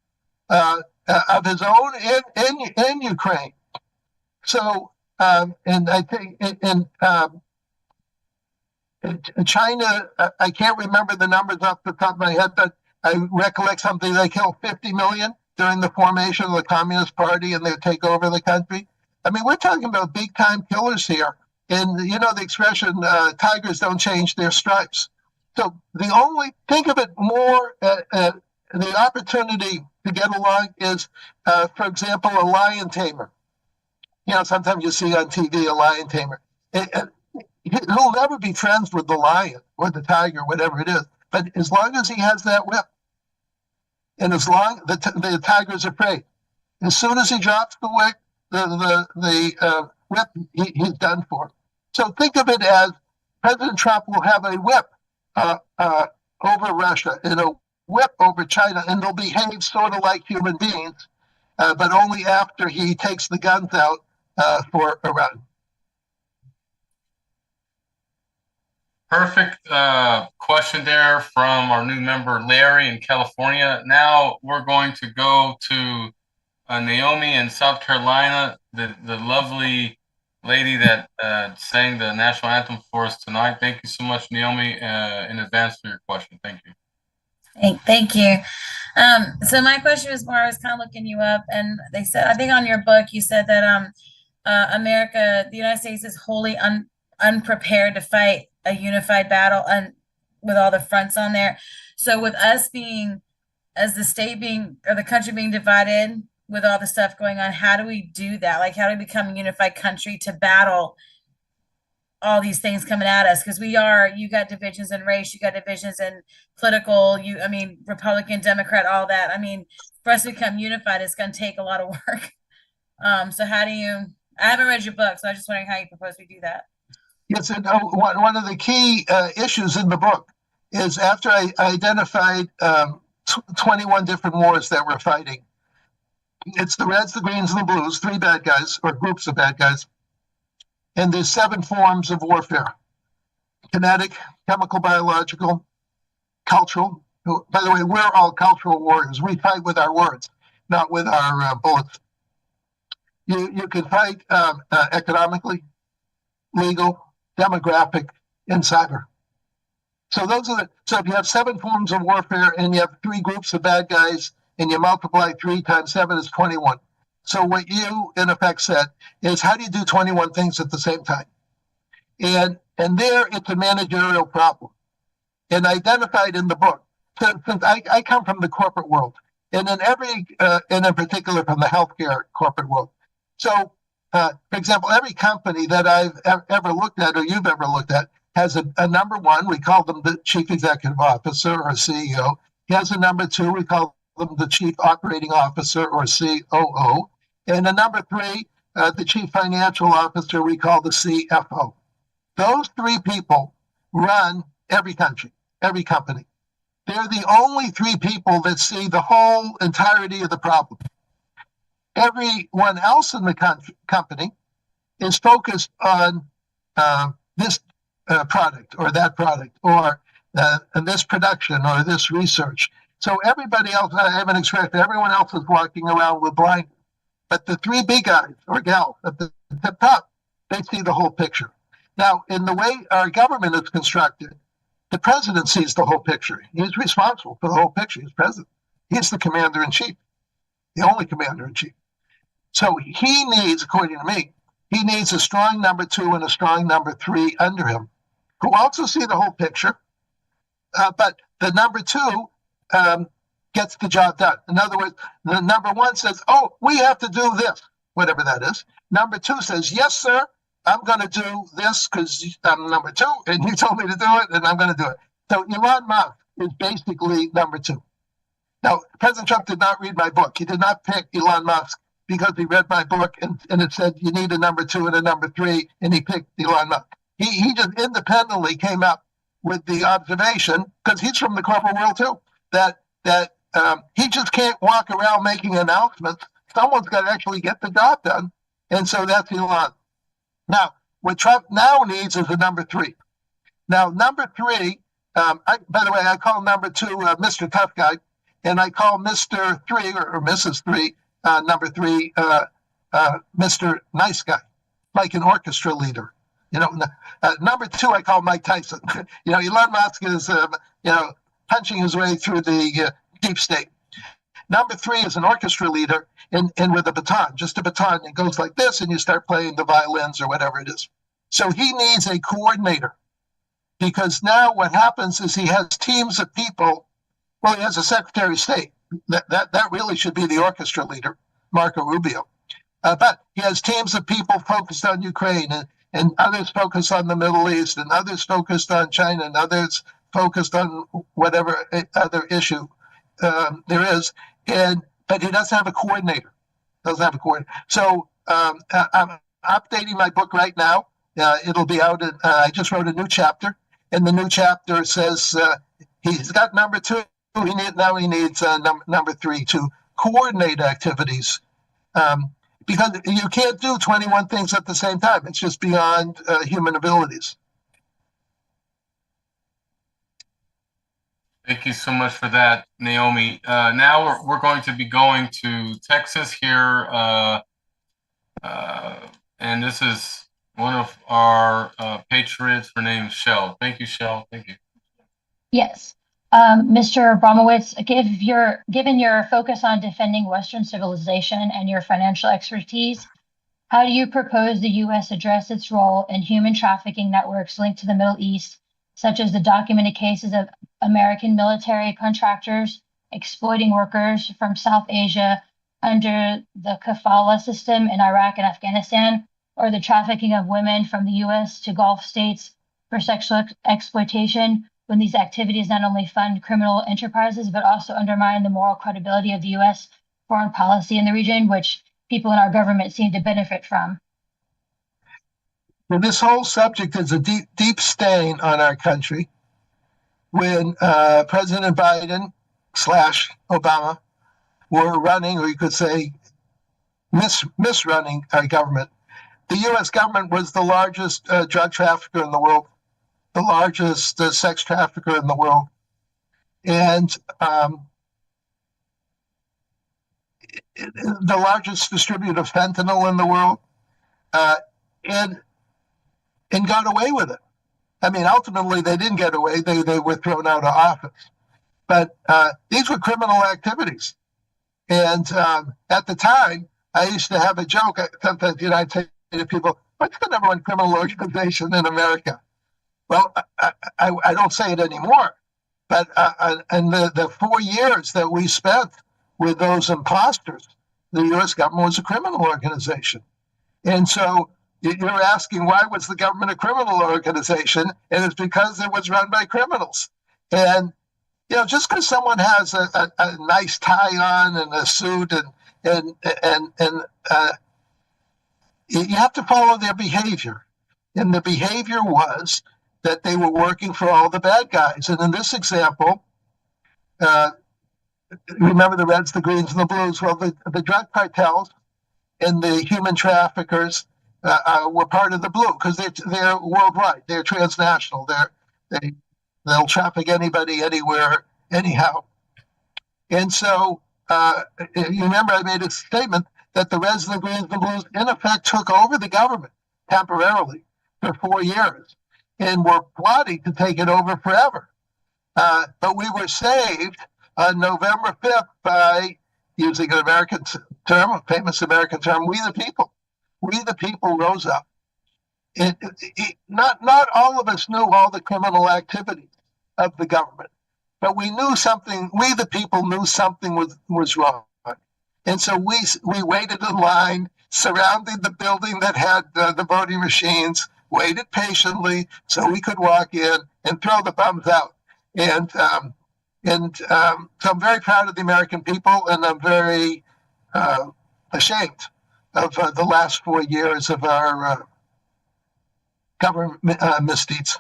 Speaker 5: of his own in Ukraine. So, and I think in China, I can't remember the numbers off the top of my head, but I recollect something, they killed 50 million during the formation of the Communist Party and their takeover of the country. I mean, we're talking about big time killers here. And the expression, tigers don't change their stripes. So think of it more, the opportunity to get along is, for example, a lion tamer. Sometimes you see on TV a lion tamer. He'll never be friends with the lion or the tiger, whatever it is. But as long as he has that whip, and as long the tiger's afraid, as soon as he drops the whip, the whip, he's done for. So think of it as President Trump will have a whip over Russia and a whip over China, and they'll behave sort of like human beings, but only after he takes the guns out for Iran.
Speaker 1: Perfect question there from our new member, Larry, in California. Now we're going to go to Naomi in South Carolina, the lovely lady that sang the national anthem for us tonight. Thank you so much, Naomi, in advance for your question. Thank you.
Speaker 4: Thank you. So my question was more, I was kind of looking you up, and they said, I think on your book, you said that the United States is wholly unprepared to fight a unified battle and with all the fronts on there. So with us being, as the state being, or the country being divided with all the stuff going on, how do we do that? Like, how do we become a unified country to battle all these things coming at us? Because you got divisions in race, you got divisions in political, Republican, Democrat, all that. I mean, for us to become unified, it's going to take a lot of work. So how do you, I haven't read your book, so I was just wondering how you propose we do that.
Speaker 5: Yes, and one of the key issues in the book is after I identified 21 different wars that we're fighting. It's the Reds, the Greens, and the Blues, 3 bad guys, or groups of bad guys. And there's 7 forms of warfare: kinetic, chemical, biological, cultural. By the way, we're all cultural warriors. We fight with our words, not with our bullets. You can fight economically, legal, demographic, and cyber. So if you have 7 forms of warfare and you have 3 groups of bad guys and you multiply 3 times 7 is 21. So what you in effect said is, how do you do 21 things at the same time? And there it's a managerial problem. And identified in the book, since I come from the corporate world, and in particular from the healthcare corporate world. So for example, every company that I've ever looked at or you've ever looked at has a number 1, we call them the chief executive officer or CEO. He has a number 2, we call them the chief operating officer or COO. And a number 3, the chief financial officer we call the CFO. Those three people run every country, every company. They're the only three people that see the whole entirety of the problem. Everyone else in the company is focused on this product or that product or this production or this research. So everybody else, I haven't expected, everyone else is walking around with blinders. But the three big guys or gals at the top, they see the whole picture. Now, in the way our government is constructed, the president sees the whole picture. He's responsible for the whole picture. He's president. He's the commander-in-chief, the only commander-in-chief. So he needs, according to me, he needs a strong number two and a strong number three under him, who also see the whole picture. But the number two gets the job done. In other words, the number one says, oh, we have to do this, whatever that is. Number two says, yes, sir, I'm going to do this because I'm number two, and you told me to do it, and I'm going to do it. So Elon Musk is basically number two. Now, President Trump did not read my book. He did not pick Elon Musk because he read my book, and it said you need a number two and a number three, and he picked Elon Musk. He just independently came up with the observation, because he's from the corporate world too, that he just can't walk around making announcements. Someone's got to actually get the job done, and so that's Elon. Now, what Trump now needs is a number three. Now, number three, by the way, I call number two Mr. Tough Guy, and I call Mr. Three or Mrs. Three, number three, Mr. Nice Guy, like an orchestra leader. You know, number two, I call Mike Tyson. You know, Elon Musk is, punching his way through the deep state. Number three is an orchestra leader and with a baton, just a baton. It goes like this, and you start playing the violins or whatever it is. So he needs a coordinator, because now what happens is he has teams of people. Well, he has a Secretary of State. That really should be the orchestra leader, Marco Rubio. But he has teams of people focused on Ukraine, and others focused on the Middle East, and others focused on China, and others focused on whatever other issue there is. But he doesn't have a coordinator. So I'm updating my book right now. It'll be out. I just wrote a new chapter, and the new chapter says he's got number two. He needs number three to coordinate activities, because you can't do 21 things at the same time. It's just beyond human abilities.
Speaker 1: Thank you so much for that, Naomi. Now we're going to be going to Texas here, and this is one of our patriots. Her name is Shell. Thank you, Shell. Thank you.
Speaker 10: Yes. Mr. Abramowitz, given your focus on defending Western civilization and your financial expertise, how do you propose the U.S. address its role in human trafficking networks linked to the Middle East, such as the documented cases of American military contractors exploiting workers from South Asia under the kafala system in Iraq and Afghanistan, or the trafficking of women from the U.S. to Gulf states for sexual exploitation, when these activities not only fund criminal enterprises, but also undermine the moral credibility of the U.S. foreign policy in the region, which people in our government seem to benefit from?
Speaker 5: Well, this whole subject is a deep, deep stain on our country. When President Biden / Obama were running, or you could say misrunning our government, the U.S. government was the largest drug trafficker in the world, the largest sex trafficker in the world, and the largest distributor of fentanyl in the world, and got away with it. I mean, ultimately, they didn't get away. They were thrown out of office. But these were criminal activities. And at the time, I used to have a joke. Sometimes, I'd say to people, what's the number one criminal organization in America? Well, I don't say it anymore. But in the 4 years that we spent with those imposters, the U.S. government was a criminal organization. And so you're asking, why was the government a criminal organization? And it's because it was run by criminals. And, just because someone has a nice tie on and a suit and you have to follow their behavior. And the behavior was that they were working for all the bad guys. And in this example, remember the reds, the greens, and the blues. Well, the drug cartels and the human traffickers were part of the blue because they're worldwide. They're transnational. They'll traffic anybody, anywhere, anyhow. And so you remember I made a statement that the reds, the greens, and the blues, in effect, took over the government temporarily for 4 years and were plotting to take it over forever. But we were saved on November 5th by using an American term, a famous American term, we the people. We the people rose up. Not all of us knew all the criminal activities of the government, but we knew something, we the people knew something was wrong. And so we waited in line, surrounding the building that had the voting machines, waited patiently so we could walk in and throw the bums out. And so I'm very proud of the American people, and I'm very ashamed of the last 4 years of our government misdeeds.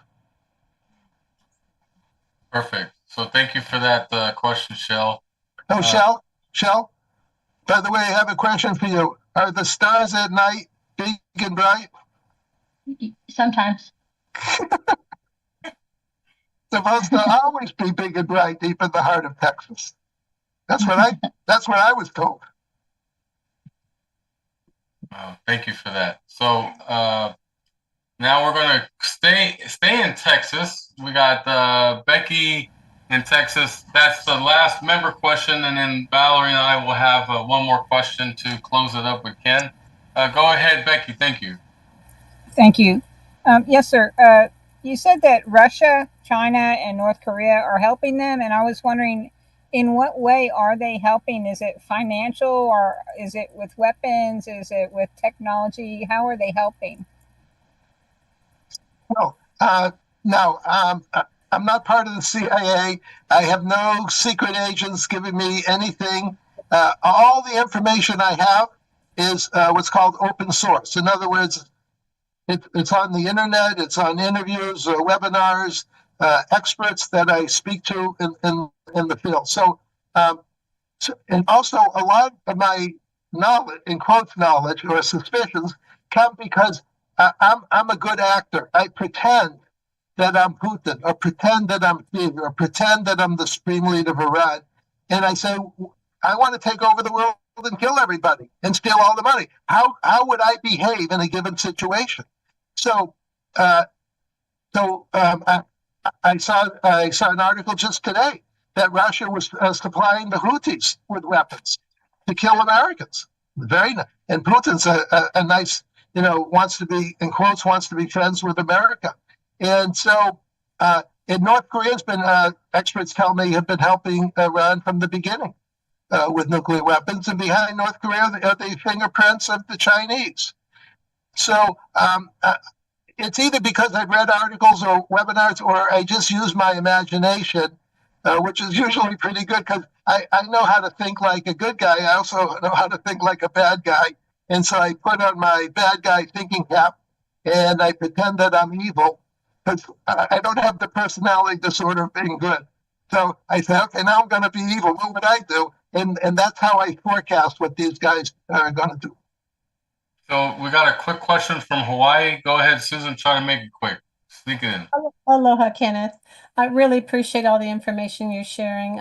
Speaker 1: Perfect. So thank you for that question, Shell.
Speaker 5: Oh, Shell, by the way, I have a question for you. Are the stars at night big and bright?
Speaker 10: Sometimes.
Speaker 5: Supposed to always be big and bright deep in the heart of Texas. That's what I was told.
Speaker 1: Thank you for that. So now we're going to stay in Texas. We got Becky in Texas. That's the last member question, and then Valerie and I will have one more question to close it up with Ken. Go ahead, Becky. Thank you.
Speaker 11: Thank you. Yes, sir. You said that Russia, China, and North Korea are helping them, and I was wondering, in what way are they helping? Is it financial, or is it with weapons? Is it with technology? How are they helping?
Speaker 5: No, I'm not part of the CIA. I have no secret agents giving me anything. All the information I have is what's called open source. In other words, it's on the internet, it's on interviews, webinars, experts that I speak to in the field. So, and also a lot of my knowledge, in quotes knowledge or suspicions, come because I'm a good actor. I pretend that I'm Putin, or pretend that I'm Xi, or pretend that I'm the supreme leader of Iran. And I say, I want to take over the world and kill everybody and steal all the money. How would I behave in a given situation? So, I saw an article just today that Russia was supplying the Houthis with weapons to kill Americans. Very nice. And Putin's a nice, wants to be, in quotes, wants to be friends with America. And so, and North Korea's been, experts tell me, have been helping Iran from the beginning with nuclear weapons. And behind North Korea are the fingerprints of the Chinese. So it's either because I've read articles or webinars, or I just use my imagination, which is usually pretty good because I know how to think like a good guy. I also know how to think like a bad guy. And so I put on my bad guy thinking cap and I pretend that I'm evil because I don't have the personality disorder of being good. So I say, okay, now I'm going to be evil. What would I do? And that's how I forecast what these guys are going to do.
Speaker 1: So we got a quick question from Hawaii. Go ahead, Susan. Try to make it quick. Sneak it in.
Speaker 12: Aloha, Kenneth. I really appreciate all the information you're sharing.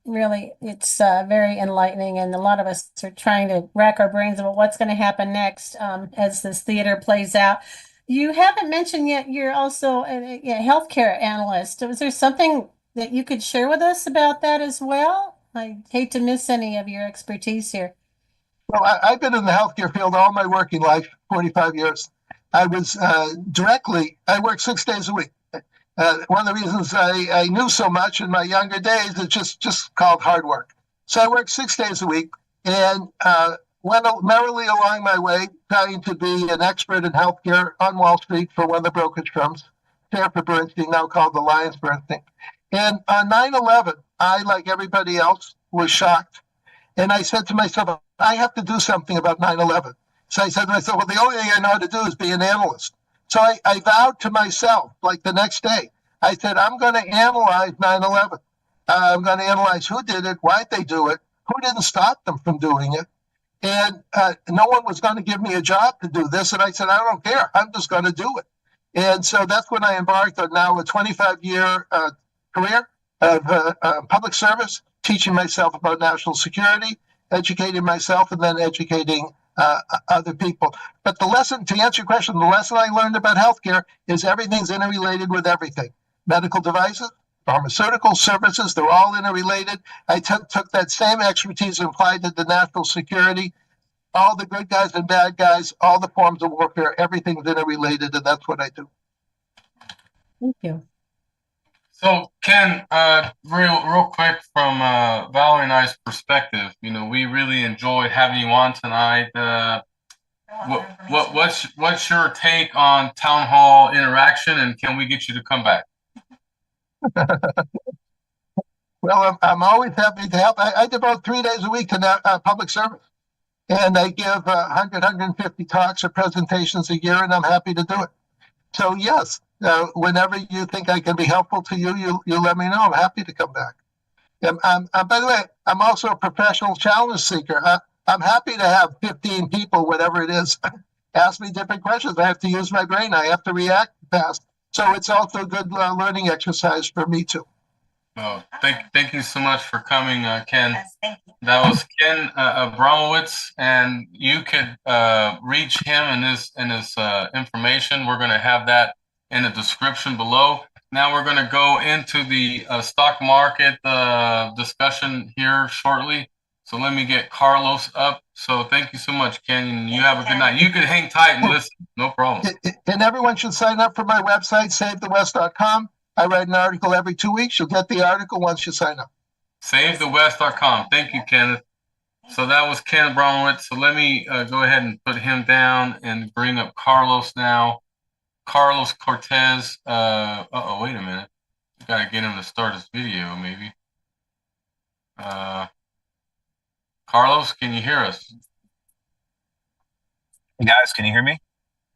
Speaker 12: Really, it's very enlightening, and a lot of us are trying to rack our brains about what's going to happen next as this theater plays out. You haven't mentioned yet you're also a healthcare analyst. Was there something that you could share with us about that as well? I hate to miss any of your expertise here.
Speaker 5: Well, I've been in the healthcare field all my working life, 45 years. I was I worked 6 days a week. One of the reasons I knew so much in my younger days is just called hard work. So I worked 6 days a week and went merrily along my way, trying to be an expert in healthcare on Wall Street for one of the brokerage firms, Fairfax Bernstein, now called the Alliance Bernstein. And on 9/11, I, like everybody else, was shocked. And I said to myself, I have to do something about 9/11. So I said to myself, well, the only thing I know how to do is be an analyst. So I vowed to myself, like the next day, I said, I'm going to analyze 9/11. I'm going to analyze who did it, why did they do it, who didn't stop them from doing it. And no one was going to give me a job to do this. And I said, I don't care. I'm just going to do it. And so that's when I embarked on now a 25-year career of public service, teaching myself about national security, educating myself, and then educating other people. But the lesson, to answer your question, the lesson I learned about healthcare is everything's interrelated with everything. Medical devices, pharmaceutical services, they're all interrelated. I took that same expertise and applied it to national security. All the good guys and bad guys, all the forms of warfare, everything's interrelated, and that's what I do.
Speaker 12: Thank you.
Speaker 1: So, Ken, real quick from Valerie and I's perspective, we really enjoyed having you on tonight. What's your take on town hall interaction, and can we get you to come back?
Speaker 5: Well, I'm always happy to help. I devote 3 days a week to public service, and I give 100, 150 talks or presentations a year, and I'm happy to do it. So yes, whenever you think I can be helpful to you, you let me know. I'm happy to come back. By the way, I'm also a professional challenge seeker. I'm happy to have 15 people, whatever it is, ask me different questions. I have to use my brain. I have to react fast. So it's also a good learning exercise for me too.
Speaker 1: Oh, thank you so much for coming, Ken.
Speaker 2: Yes, thank you.
Speaker 1: That was Ken Abramowitz, and you could reach him and his information. We're going to have that in the description below. Now we're going to go into the stock market discussion here shortly. So let me get Carlos up. So thank you so much, Ken. And you have a good night. You can hang tight and listen. No problem.
Speaker 5: And everyone should sign up for my website, savethewest.com. I write an article every 2 weeks. You'll get the article once you sign up.
Speaker 1: SaveTheWest.com. Thank you, Kenneth. So that was Ken Abramowitz. So let me go ahead and put him down and bring up Carlos now. Carlos Cortez. Uh-oh, wait a minute. Got to get him to start his video, maybe. Carlos, can you hear us?
Speaker 13: Hey guys, can you hear me?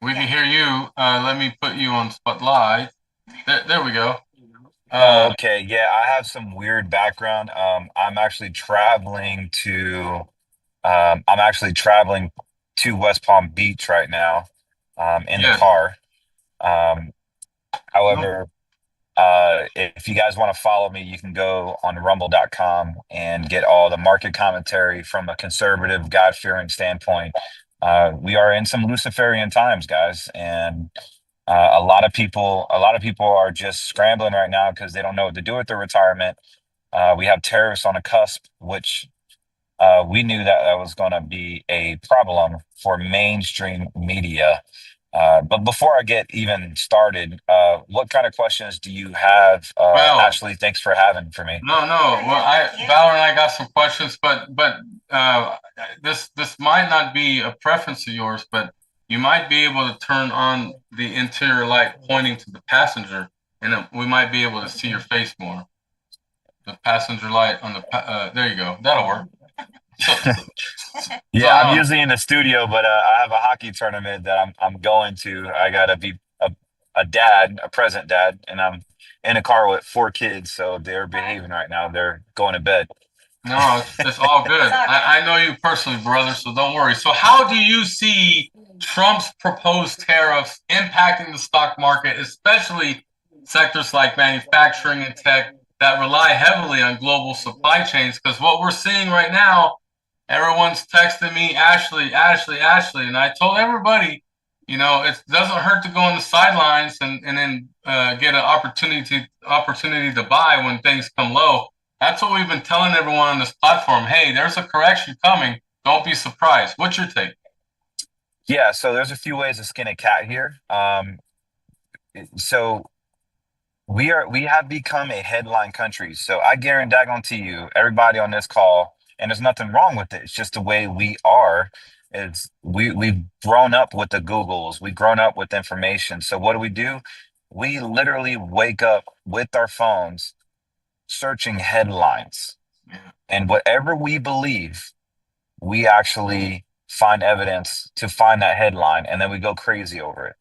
Speaker 1: We can hear you. Let me put you on Spotlight. There we go.
Speaker 13: Okay, yeah, I have some weird background. I'm actually traveling to West Palm Beach right now, in the car. However, if you guys want to follow me, you can go on rumble.com and get all the market commentary from a conservative, God-fearing standpoint. We are in some Luciferian times, guys, and a lot of people are just scrambling right now because they don't know what to do with their retirement. We have tariffs on a cusp, which we knew that was going to be a problem for mainstream media. But before I get even started, what kind of questions do you have? Ashley, thanks for having for me.
Speaker 1: No. Well, Valerie and I got some questions, but this might not be a preference of yours, but you might be able to turn on the interior light pointing to the passenger, and we might be able to see your face more. The passenger light on the there you go. That'll work.
Speaker 13: Yeah, I'm usually in the studio, but I have a hockey tournament that I'm going to. I gotta be a present dad, and I'm in a car with 4 kids, so they're behaving right now. They're going to bed.
Speaker 1: No, it's all good. I know you personally, brother, so don't worry. So how do you see Trump's proposed tariffs impacting the stock market, especially sectors like manufacturing and tech that rely heavily on global supply chains? Because what we're seeing right now, everyone's texting me, Ashley, and I told everybody, it doesn't hurt to go on the sidelines and then get an opportunity to buy when things come low. That's what we've been telling everyone on this platform. Hey, there's a correction coming. Don't be surprised. What's your take?
Speaker 13: Yeah, so there's a few ways to skin a cat here. So we have become a headline country. So I guarantee you, everybody on this call, and there's nothing wrong with it. It's just the way we are. We've grown up with the Googles. We've grown up with information. So what do? We literally wake up with our phones searching headlines. And whatever we believe, we actually find evidence to find that headline, and then we go crazy over it.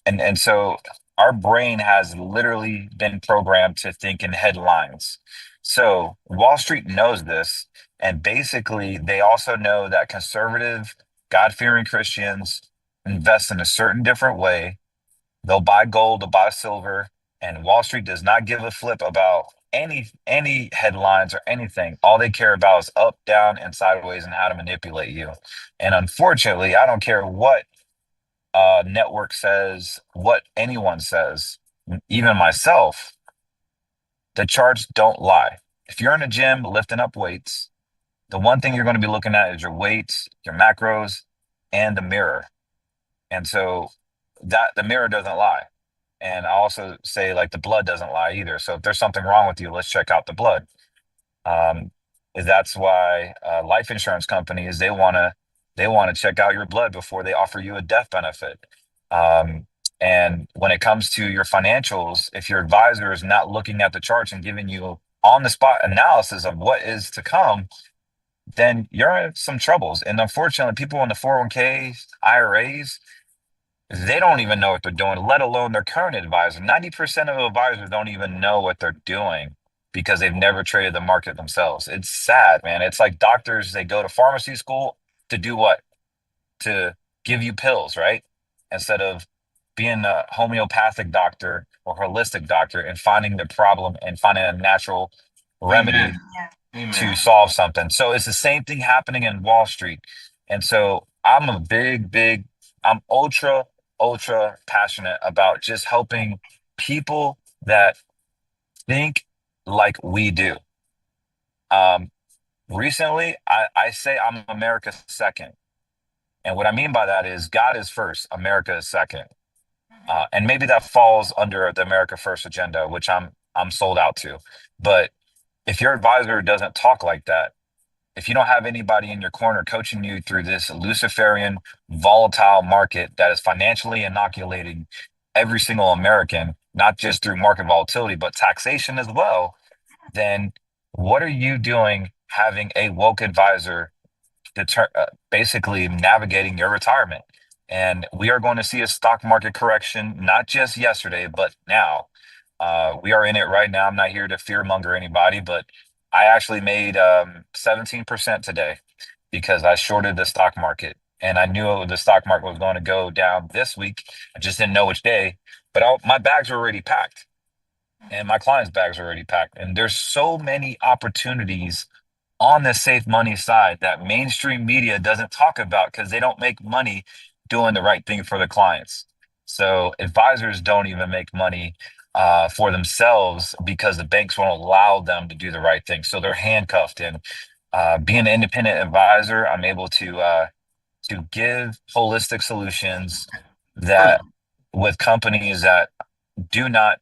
Speaker 13: And so our brain has literally been programmed to think in headlines. So Wall Street knows this, and basically they also know that conservative, God-fearing Christians invest in a certain different way. They'll buy gold, they'll buy silver, and Wall Street does not give a flip about any headlines or anything. All they care about is up, down, and sideways, and how to manipulate you. And unfortunately, I don't care what network says, what anyone says, even myself, the charts don't lie. If you're in a gym lifting up weights, the one thing you're going to be looking at is your weights, your macros, and the mirror. And so that the mirror doesn't lie. And I also say, like, the blood doesn't lie either. So if there's something wrong with you, let's check out the blood. That's why life insurance companies, they want to check out your blood before they offer you a death benefit. And when it comes to your financials, if your advisor is not looking at the charts and giving you on the spot analysis of what is to come, then you're in some troubles. And unfortunately, people in the 401ks, IRAs, they don't even know what they're doing, let alone their current advisor. 90% of advisors don't even know what they're doing because they've never traded the market themselves. It's sad, man. It's like doctors, they go to pharmacy school to do what? To give you pills, right? Instead of being a homeopathic doctor or holistic doctor and finding the problem and finding a natural remedy to solve something. So it's the same thing happening in Wall Street. And so I'm I'm ultra passionate about just helping people that think like we do. Recently, I say I'm America's second. And what I mean by that is God is first, America is second. And maybe that falls under the America First agenda, which I'm sold out to. But if your advisor doesn't talk like that, if you don't have anybody in your corner coaching you through this Luciferian, volatile market that is financially inoculating every single American, not just through market volatility, but taxation as well, then what are you doing having a woke advisor basically navigating your retirement? And we are going to see a stock market correction, not just yesterday, but now. We are in it right now. I'm not here to fearmonger anybody, but I actually made 17% today because I shorted the stock market. And I knew the stock market was going to go down this week. I just didn't know which day. But my bags were already packed. And my clients' bags are already packed. And there's so many opportunities on the safe money side that mainstream media doesn't talk about because they don't make money doing the right thing for the clients. So advisors don't even make money for themselves because the banks won't allow them to do the right thing. So they're handcuffed. And being an independent advisor, I'm able to give holistic solutions that with companies that do not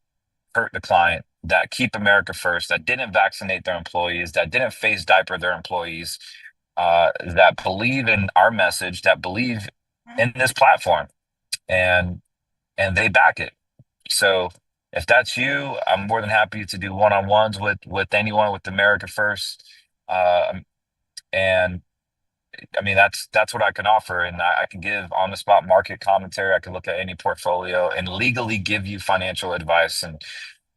Speaker 13: hurt the client, that keep America first, that didn't vaccinate their employees, that didn't face diaper their employees, that believe in our message, that believe in this platform, and they back it. So if that's you, I'm more than happy to do one-on-ones with anyone with America First. And I mean, that's what I can offer. And I can give on-the-spot market commentary. I can look at any portfolio and legally give you financial advice. And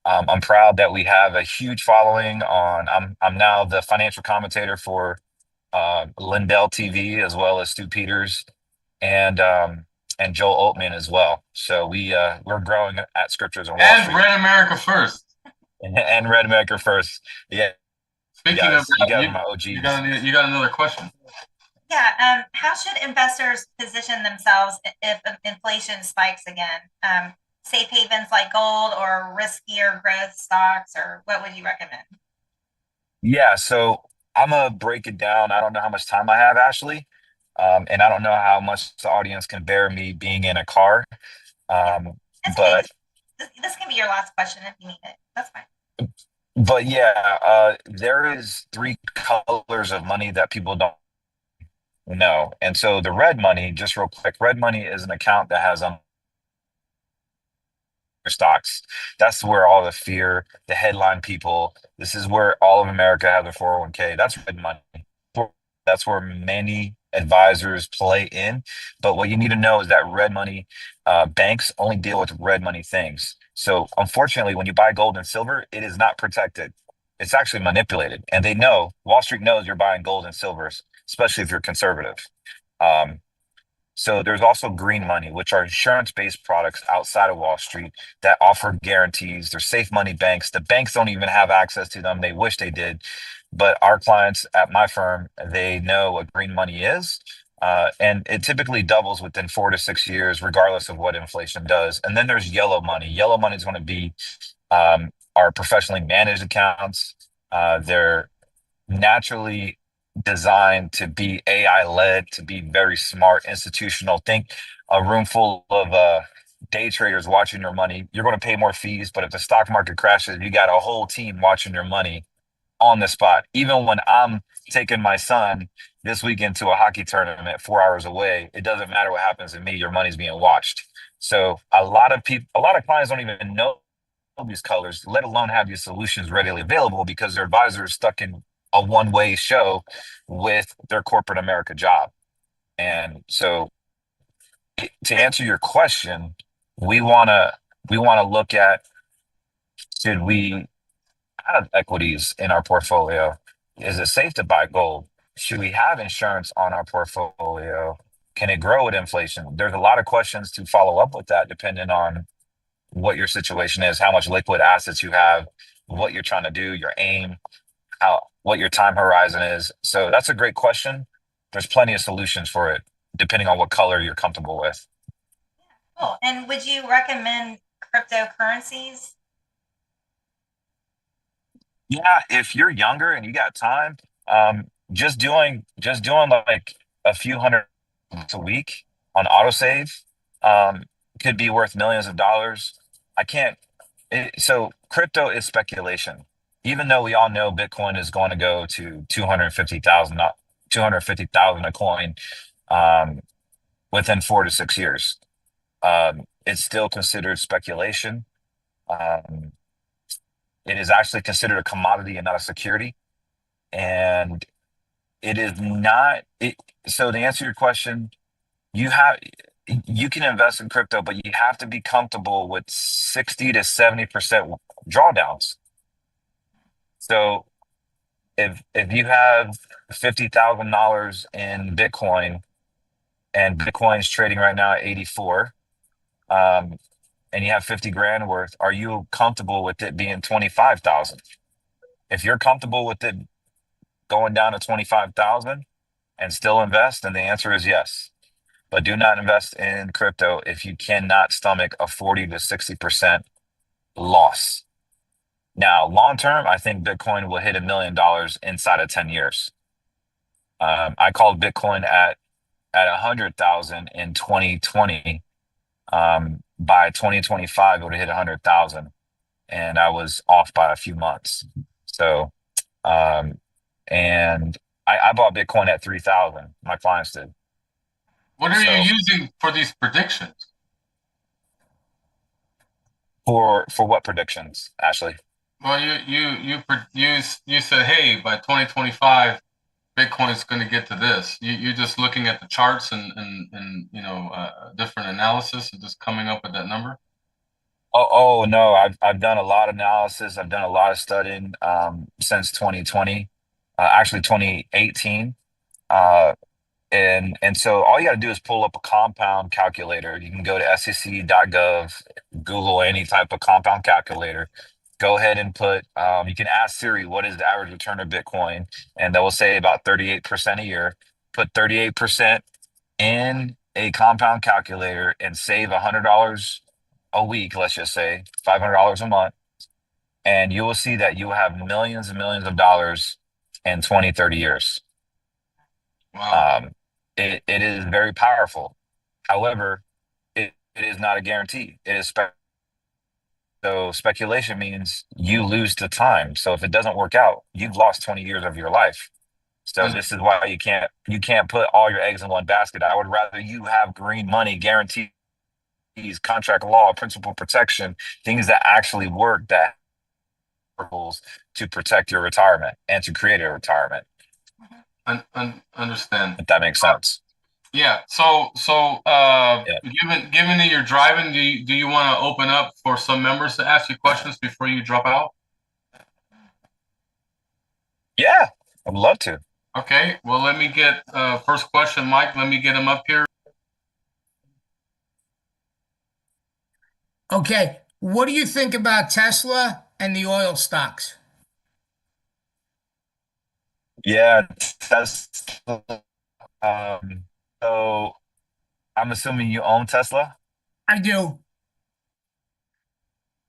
Speaker 13: I'm proud that we have a huge following on. I'm now the financial commentator for Lindell TV, as well as Stu Peters and Joel Altman as well. So we're growing at Scriptures on Wall Street.
Speaker 1: Red America First.
Speaker 13: And Red America First. Yeah.
Speaker 1: Speaking of,
Speaker 13: you guys are my OGs.
Speaker 1: You got another question.
Speaker 2: Yeah. How should investors position themselves if inflation spikes again? Safe havens like gold or riskier growth stocks, or what would you recommend?
Speaker 13: Yeah. So I'm gonna break it down. I don't know how much time I have, Ashley. And I don't know how much the audience can bear me being in a car. But
Speaker 2: this can be your last question if you need it. That's fine.
Speaker 13: But yeah, there is three colors of money that people don't know. And so the red money, just real quick, red money is an account that has stocks. That's where all the fear, the headline people, this is where all of America has a 401k. That's red money. That's where many advisors play in. But what you need to know is that red money banks only deal with red money things. So unfortunately, when you buy gold and silver, it is not protected. It's actually manipulated. And they know, Wall Street knows you're buying gold and silvers, especially if you're conservative. So there's also green money, which are insurance-based products outside of Wall Street that offer guarantees. They're safe money banks. The banks don't even have access to them. They wish they did. But our clients at my firm, they know what green money is. And it typically doubles within 4 to 6 years, regardless of what inflation does. And then there's yellow money. Yellow money is going to be our professionally managed accounts. They're naturally designed to be AI led, to be very smart, institutional. Think a room full of day traders watching your money. You're going to pay more fees, but if the stock market crashes, you got a whole team watching your money on the spot. Even when I'm taking my son this weekend to a hockey tournament 4 hours away, it doesn't matter what happens to me, your money's being watched. So a lot of clients don't even know these colors, let alone have these solutions readily available, because their advisor is stuck in a one-way show with their corporate America job. And so to answer your question, we want to look at, should we have equities in our portfolio? Is it safe to buy gold? Should we have insurance on our portfolio? Can it grow with inflation? There's a lot of questions to follow up with that, depending on what your situation is, how much liquid assets you have, what you're trying to do, your aim, what your time horizon is. So that's a great question. There's plenty of solutions for it, depending on what color you're comfortable with.
Speaker 2: Cool. And would you recommend cryptocurrencies?
Speaker 13: Yeah, if you're younger and you got time, just doing like a few hundred a week on autosave could be worth millions of dollars. So crypto is speculation. Even though we all know Bitcoin is going to go to 250,000 a coin within 4 to 6 years, it's still considered speculation. It is actually considered a commodity and not a security. And it is not. So to answer your question, you can invest in crypto, but you have to be comfortable with 60 to 70% drawdowns. So if you have $50,000 in Bitcoin, and Bitcoin's trading right now at 84, and you have 50 grand worth, are you comfortable with it being 25,000? If you're comfortable with it going down to 25,000 and still invest, then the answer is yes. But do not invest in crypto if you cannot stomach a 40 to 60% loss. Now, long term, I think Bitcoin will hit $1 million inside of 10 years. I called Bitcoin at 100,000 in 2020. By 2025, it would have hit 100,000, and I was off by a few months. So, and I bought Bitcoin at 3,000. My clients did.
Speaker 1: What are you using for these predictions?
Speaker 13: For what predictions, Ashley?
Speaker 1: Well, you said, hey, by 2025, Bitcoin is going to get to this. You're just looking at the charts and different analysis and just coming up with that number.
Speaker 13: Oh no, I've done a lot of analysis. I've done a lot of studying since 2020, actually 2018. And so all you got to do is pull up a compound calculator. You can go to sec.gov, Google any type of compound calculator. Go ahead and put, you can ask Siri, what is the average return of Bitcoin? And they will say about 38% a year. Put 38% in a compound calculator and save $100 a week, let's just say $500 a month. And you will see that you will have millions and millions of dollars in 20, 30 years.
Speaker 1: Wow.
Speaker 13: It is very powerful. However, it is not a guarantee. It is so speculation means you lose the time. So if it doesn't work out, you've lost 20 years of your life. So this is why you can't put all your eggs in one basket. I would rather you have green money, guarantees, contract law, principal protection, things that actually work, that to protect your retirement and to create a retirement.
Speaker 1: Understand.
Speaker 13: if that makes sense.
Speaker 1: Yeah. So
Speaker 13: Yeah.
Speaker 1: given that you're driving, do you want to open up for some members to ask you questions before you drop out?
Speaker 13: Yeah, I'd love to.
Speaker 1: Okay. Well, let me get first question, Mike. Let me get him up here.
Speaker 6: Okay. What do you think about Tesla and the oil stocks?
Speaker 13: Yeah, that's so I'm assuming you own Tesla.
Speaker 6: I do.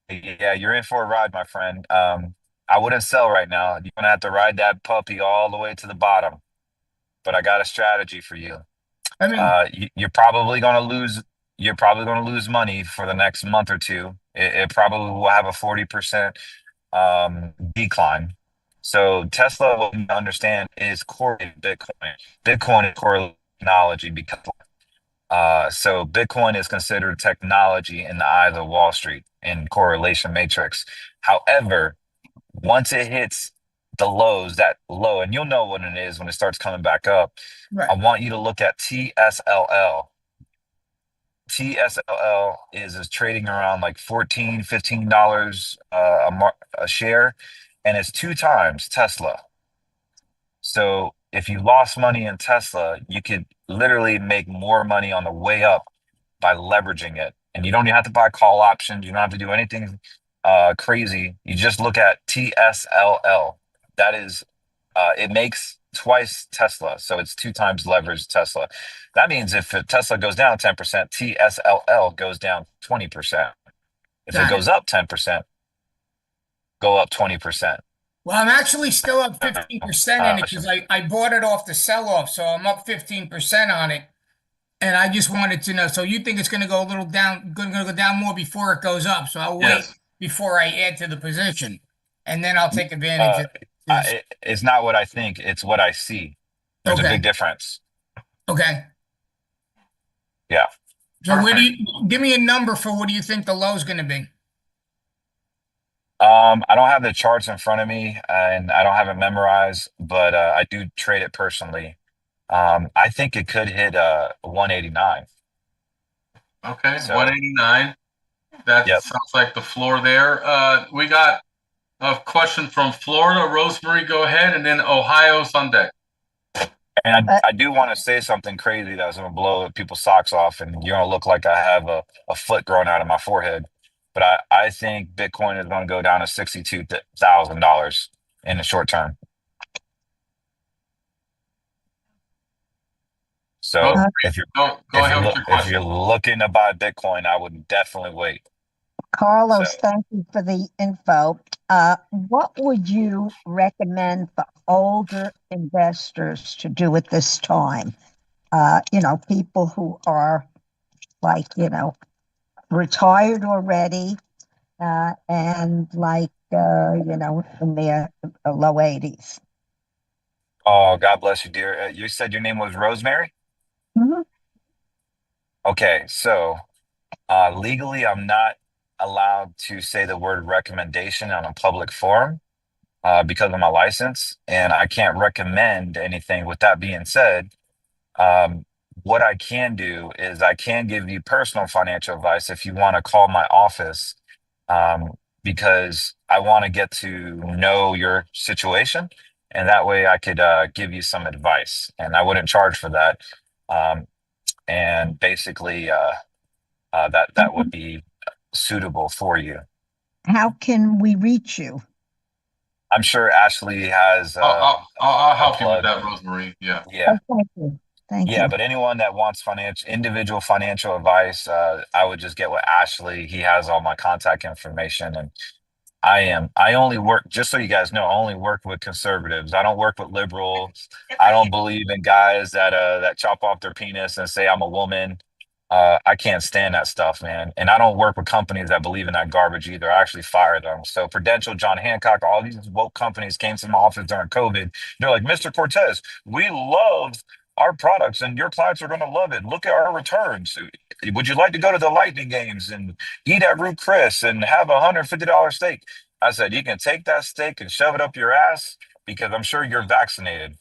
Speaker 13: Yeah, you're in for a ride, my friend. I wouldn't sell right now. You're gonna have to ride that puppy all the way to the bottom. But I got a strategy for you.
Speaker 6: I mean,
Speaker 13: You're probably gonna lose. You're probably gonna lose money for the next month or two. It probably will have a 40% decline. So Tesla, what we understand, is correlated Bitcoin. Bitcoin is correlated technology because so Bitcoin is considered technology in the eyes of Wall Street in correlation matrix. However, once it hits the lows, that low, and you'll know what it is when it starts coming back up.
Speaker 6: right.
Speaker 13: I want you to look at TSLL. TSLL is trading around like $14-15 a share, and it's 2 times Tesla. So if you lost money in Tesla, you could literally make more money on the way up by leveraging it. And you don't even have to buy call options. You don't have to do anything crazy. You just look at TSLL. That is, it makes twice Tesla. So it's 2 times leveraged Tesla. That means if Tesla goes down 10%, TSLL goes down 20%. If it goes up 10%, go up 20%.
Speaker 6: Well, I'm actually still up 15% in it because I bought it off the sell-off, so I'm up 15% on it. And I just wanted to know. So you think it's going to go a little down, going to go down more before it goes up? So I'll wait before I add to the position, and then I'll take advantage of this.
Speaker 13: It's not what I think; it's what I see. There's a big difference.
Speaker 6: Okay.
Speaker 13: Yeah.
Speaker 6: So where do you give me a number for what do you think the low is going to be?
Speaker 13: I don't have the charts in front of me and I don't have it memorized, but I do trade it personally. I think it could hit 189.
Speaker 1: Okay, so 189. That sounds like the floor there. We got a question from Florida. Rosemary, go ahead, and then Ohio's on deck.
Speaker 13: And I do want to say something crazy that's going to blow people's socks off, and you're going to look like I have a foot growing out of my forehead. But I think Bitcoin is going to go down to $62,000 in the short term. So if you're looking to buy Bitcoin, I would definitely wait.
Speaker 14: Carlos, thank you for the info. What would you recommend for older investors to do at this time? People who are like, retired already, and like, in their low 80s.
Speaker 13: Oh, God bless you, dear. You said your name was Rosemary?
Speaker 14: Mm-hmm.
Speaker 13: Okay, so legally, I'm not allowed to say the word recommendation on a public forum because of my license, and I can't recommend anything. With that being said, what I can do is I can give you personal financial advice if you want to call my office, because I want to get to know your situation, and that way I could give you some advice, and I wouldn't charge for that. And basically, that would be suitable for you.
Speaker 14: How can we reach you?
Speaker 13: I'm sure Ashley has.
Speaker 1: I'll help you with that, Rosemary. Yeah.
Speaker 13: Yeah.
Speaker 14: Oh, thank you. Thank you.
Speaker 13: Yeah, but anyone that wants individual financial advice, I would just get with Ashley. He has all my contact information, and I only work, just so you guys know, I only work with conservatives. I don't work with liberals. I don't believe in guys that chop off their penis and say I'm a woman. I can't stand that stuff, man. And I don't work with companies that believe in that garbage either. I actually fire them. So Prudential, John Hancock, all these woke companies came to my office during COVID. They're like, Mr. Cortez, we love our products and your clients are going to love it. Look at our returns. Would you like to go to the Lightning games and eat at Ruth Chris and have a $150 steak? I said, you can take that steak and shove it up your ass because I'm sure you're vaccinated.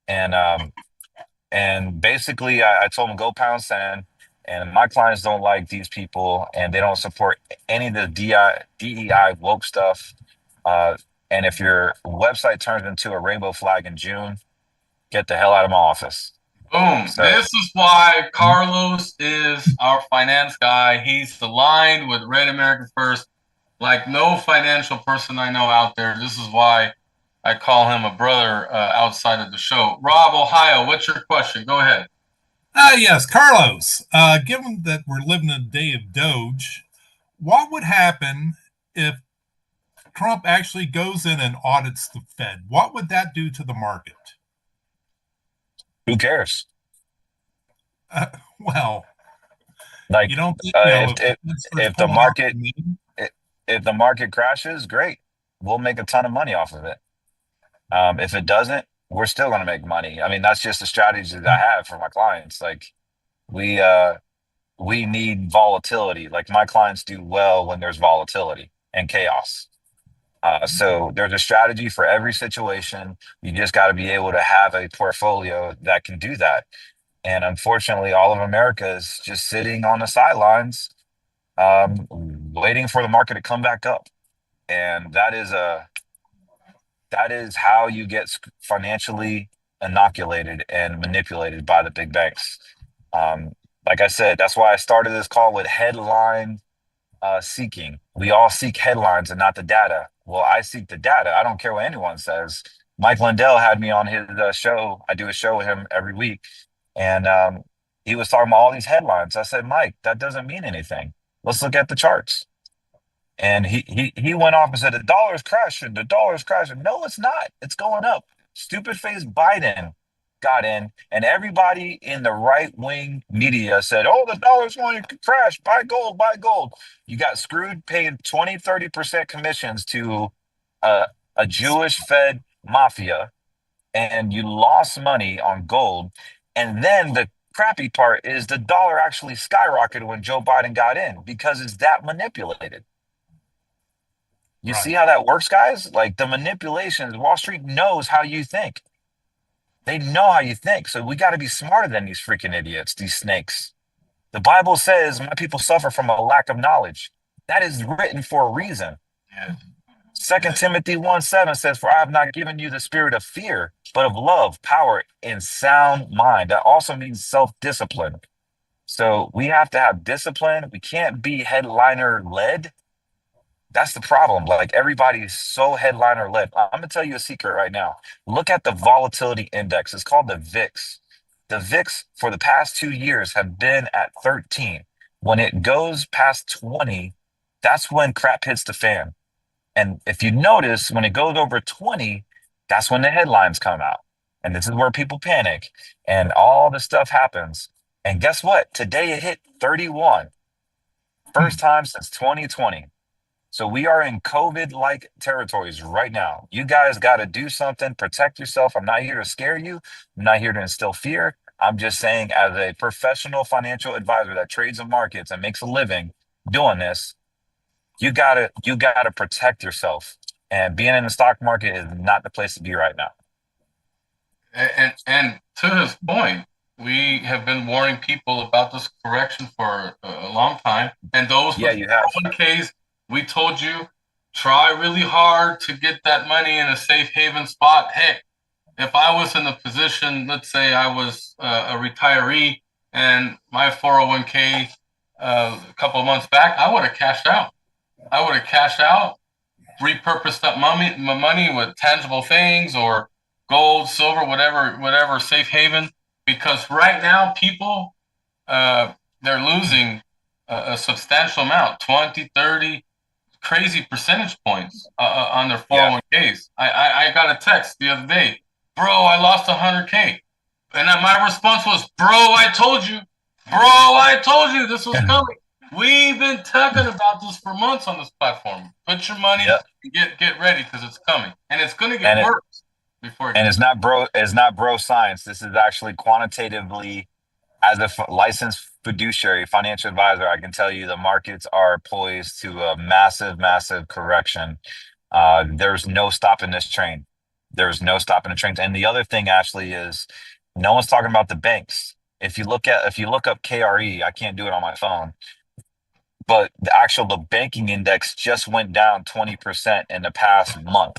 Speaker 13: And basically I told them go pound sand. And my clients don't like these people, and they don't support any of the DEI woke stuff. And if your website turns into a rainbow flag in June, get the hell out of my office.
Speaker 1: Boom.
Speaker 13: So,
Speaker 1: this is why Carlos is our finance guy. He's aligned with Red America First like no financial person I know out there. This is why I call him a brother outside of the show. Rob, Ohio, what's your question? Go ahead.
Speaker 7: Yes, Carlos. Given that we're living in a day of Doge, what would happen if Trump actually goes in and audits the Fed? What would that do to the market?
Speaker 13: who cares?
Speaker 7: Well,
Speaker 13: Like,
Speaker 7: you don't think,
Speaker 13: if the market if the market crashes, great, we'll make a ton of money off of it. If it doesn't, we're still going to make money. I mean, that's just the strategy that I have for my clients. Like, we need volatility. Like, my clients do well when there's volatility and chaos. So there's a strategy for every situation. You just got to be able to have a portfolio that can do that. And unfortunately, all of America is just sitting on the sidelines, waiting for the market to come back up. And that is how you get financially inoculated and manipulated by the big banks. Like I said, that's why I started this call with headline seeking. We all seek headlines and not the data. Well, I seek the data. I don't care what anyone says. Mike Lindell had me on his show. I do a show with him every week. And he was talking about all these headlines. I said, Mike, that doesn't mean anything. Let's look at the charts. And he went off and said, the dollar's crashing. The dollar's crashing. No, it's not. It's going up. Stupid face Biden got in, and everybody in the right wing media said, oh, the dollar's going to crash. Buy gold, buy gold. You got screwed paying 20-30% commissions to a Jewish Fed mafia, and you lost money on gold. And then the crappy part is the dollar actually skyrocketed when Joe Biden got in because it's that manipulated. You see how that works, guys? Like, the manipulations, Wall Street knows how you think. They know how you think. So we got to be smarter than these freaking idiots, these snakes. The Bible says my people suffer from a lack of knowledge. That is written for a reason.
Speaker 1: Yeah.
Speaker 13: 2 Timothy 1:7 says, for I have not given you the spirit of fear, but of love, power, and sound mind. That also means self-discipline. So we have to have discipline. We can't be headliner-led. That's the problem. Like, everybody's so headliner-led. I'm going to tell you a secret right now. Look at the volatility index. It's called the VIX. The VIX for the past 2 years have been at 13. When it goes past 20, that's when crap hits the fan. And if you notice, when it goes over 20, that's when the headlines come out. And this is where people panic and all this stuff happens. And guess what? Today it hit 31. First time since 2020. So we are in COVID-like territories right now. You guys got to do something, protect yourself. I'm not here to scare you. I'm not here to instill fear. I'm just saying, as a professional financial advisor that trades in markets and makes a living doing this, you gotta protect yourself. And being in the stock market is not the place to be right now.
Speaker 1: And to his point, we have been warning people about this correction for a long time. And those
Speaker 13: you have
Speaker 1: 401ks, we told you, try really hard to get that money in a safe haven spot. Heck, if I was in a position, let's say I was a retiree and my 401k a couple of months back, I would have cashed out. Repurposed that my money with tangible things or gold, silver, whatever safe haven. Because right now, people, they're losing a substantial amount, 20, 30, crazy percentage points on their 401ks. I got a text the other day, bro, I lost 100K. And my response was, bro, I told you this was coming. We've been talking about this for months on this platform. Put your money, get ready, because it's coming. And it's going to get worse.
Speaker 13: It's not bro science. This is actually quantitatively, as a licensed fiduciary financial advisor, I can tell you the markets are poised to a massive correction. There's no stopping this train. There's no stopping the trains. And the other thing, Ashley, is no one's talking about the banks. If you look up KRE, I can't do it on my phone, but the banking index just went down 20% in the past month.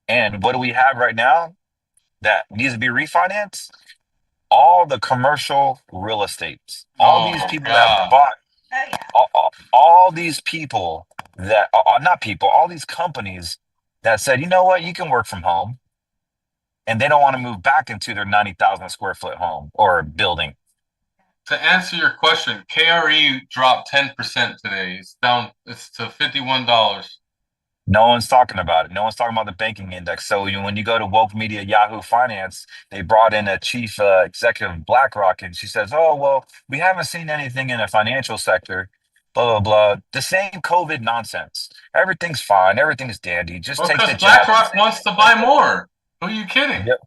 Speaker 13: And what do we have right now that needs to be refinanced? All the commercial real estates, all these people that bought, all these people that not people, all these companies that said, you know what, you can work from home, and they don't want to move back into their 90,000 square foot home or building.
Speaker 1: To answer your question, KRE dropped 10% today. It's to $51.
Speaker 13: No one's talking about it. No one's talking about the banking index. So when you go to Woke Media, Yahoo Finance, they brought in a chief executive of BlackRock, and she says, oh, well, we haven't seen anything in the financial sector, blah, blah, blah. The same COVID nonsense. Everything's fine. Everything's dandy. Just take the
Speaker 1: because BlackRock wants to buy more. Who are you kidding?
Speaker 13: Yep.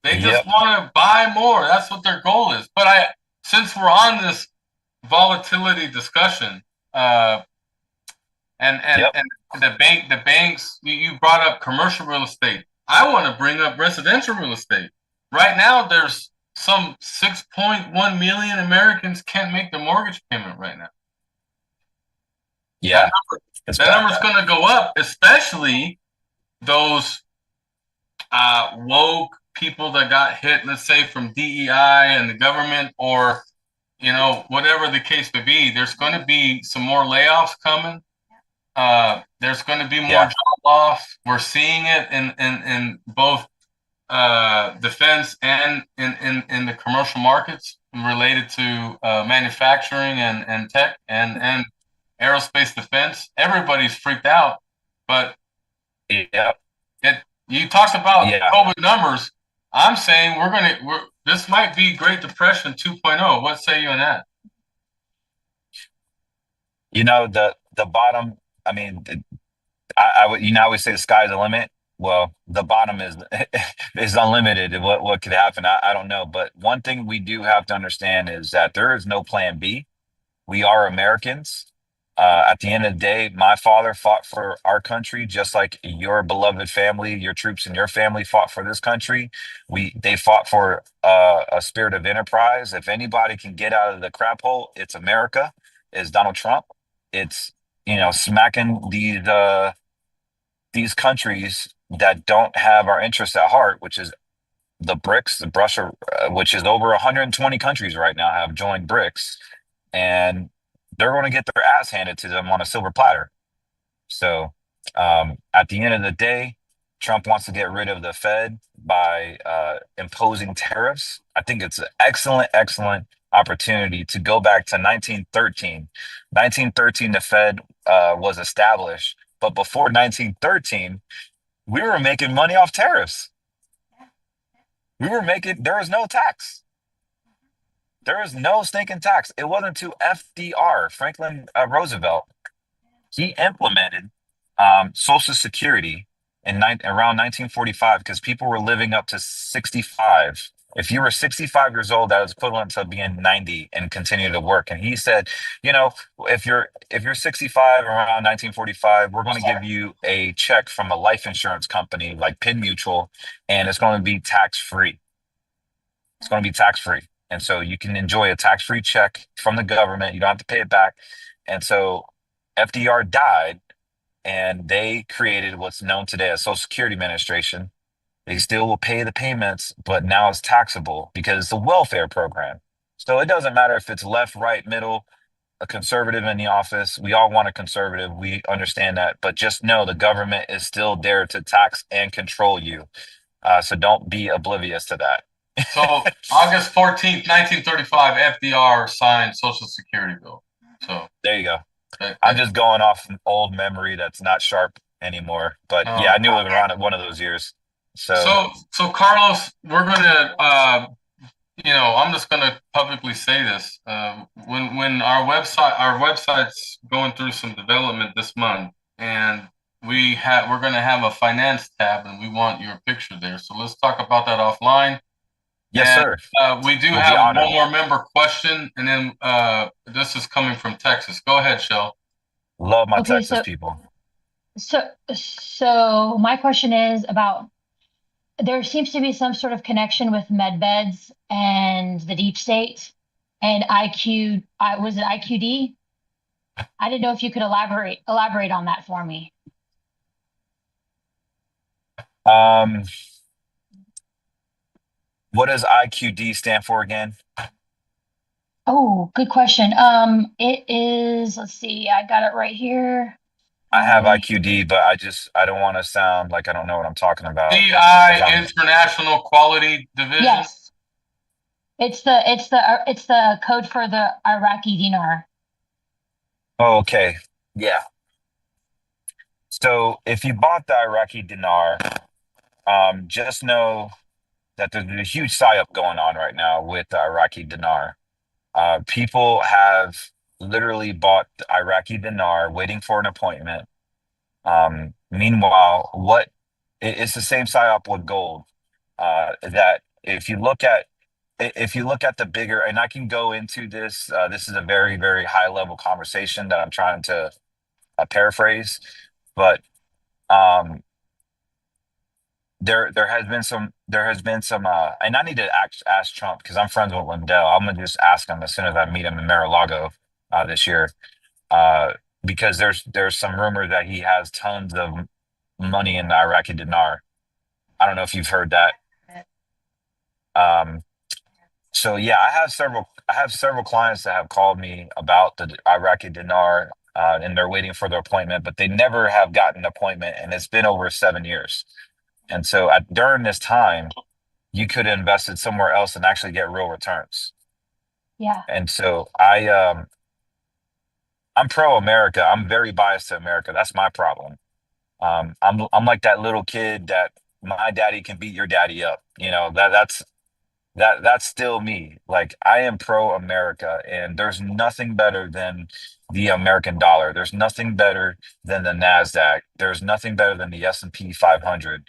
Speaker 1: They just want to buy more. That's what their goal is. But since we're on this volatility discussion, and the banks, you brought up commercial real estate. I want to bring up residential real estate. Right now, there's some 6.1 million Americans can't make their mortgage payment right now.
Speaker 13: Yeah,
Speaker 1: that number's going to go up, especially those woke people that got hit, let's say from DEI and the government, or whatever the case may be. There's going to be some more layoffs coming. There's going to be more job loss. We're seeing it in both defense and in the commercial markets related to manufacturing and tech and aerospace defense. Everybody's freaked out, but you talked about COVID numbers. I'm saying this might be Great Depression 2.0. What say you on that?
Speaker 13: The bottom. I mean, I would always say the sky's the limit. Well, the bottom is unlimited. What could happen? I don't know. But one thing we do have to understand is that there is no plan B. We are Americans. At the end of the day, my father fought for our country, just like your beloved family, your troops and your family fought for this country. They fought for a spirit of enterprise. If anybody can get out of the crap hole, it's America. It's Donald Trump. It's smacking these countries that don't have our interests at heart, which is the BRICS, which is over 120 countries right now have joined BRICS, and they're going to get their ass handed to them on a silver platter. So at the end of the day, Trump wants to get rid of the Fed by imposing tariffs. I think it's an excellent opportunity to go back to 1913. 1913, the Fed was established, but before 1913, we were making money off tariffs. There was no tax. There was no stinking tax. It wasn't to FDR, Franklin Roosevelt. He implemented Social Security around 1945 because people were living up to 65. If you were 65 years old, that was equivalent to being 90 and continue to work. And he said, if you're 65 around 1945, we're going to give you a check from a life insurance company like Penn Mutual, and it's going to be tax-free. It's going to be tax-free. And so you can enjoy a tax-free check from the government. You don't have to pay it back. And so FDR died, and they created what's known today as Social Security Administration. They still will pay the payments, but now it's taxable because it's a welfare program. So it doesn't matter if it's left, right, middle, a conservative in the office. We all want a conservative. We understand that. But just know the government is still there to tax and control you. So don't be oblivious to that.
Speaker 1: So August 14th, 1935, FDR signed Social Security bill. So
Speaker 13: there you go. I'm just going off an old memory that's not sharp anymore. But I knew it was around one of those years. So
Speaker 1: Carlos, we're gonna I'm just gonna publicly say this. When our website's going through some development this month, and we're gonna have a finance tab, and we want your picture there. So let's talk about that offline.
Speaker 13: Yes, sir.
Speaker 1: We do have one more member question, and then this is coming from Texas. Go ahead, Shell.
Speaker 13: Love my Texas people.
Speaker 10: So my question is about, there seems to be some sort of connection with med beds and the deep state and was it IQD? I didn't know if you could elaborate on that for me.
Speaker 13: What does IQD stand for again?
Speaker 10: Oh, good question. It is, let's see, I got it right here.
Speaker 13: I have IQD, but I don't want to sound like I don't know what I'm talking about.
Speaker 1: DI, International Quality Division.
Speaker 10: Yes. It's the code for the Iraqi dinar.
Speaker 13: Oh, okay. Yeah. So if you bought the Iraqi dinar, just know that there's a huge psyop going on right now with the Iraqi dinar. People have literally bought the Iraqi dinar waiting for an appointment. Meanwhile, it's the same psyop with gold. That if you look at the bigger, and I can go into this, this is a very, very high level conversation that I'm trying to paraphrase, but there has been some and I need to ask Trump because I'm friends with Lindell. I'm gonna just ask him as soon as I meet him in Mar-a-Lago this year, because there's some rumor that he has tons of money in the Iraqi dinar. I don't know if you've heard that. So yeah, I have several clients that have called me about the Iraqi dinar, and they're waiting for their appointment, but they never have gotten an appointment, and it's been over 7 years. And so during this time, you could have invested somewhere else and actually get real returns.
Speaker 10: Yeah.
Speaker 13: And so I'm pro America. I'm very biased to America. That's my problem. I'm like that little kid that my daddy can beat your daddy up. You know, that's still me. Like, I am pro America, and there's nothing better than the American dollar. There's nothing better than the NASDAQ. There's nothing better than the S&P 500.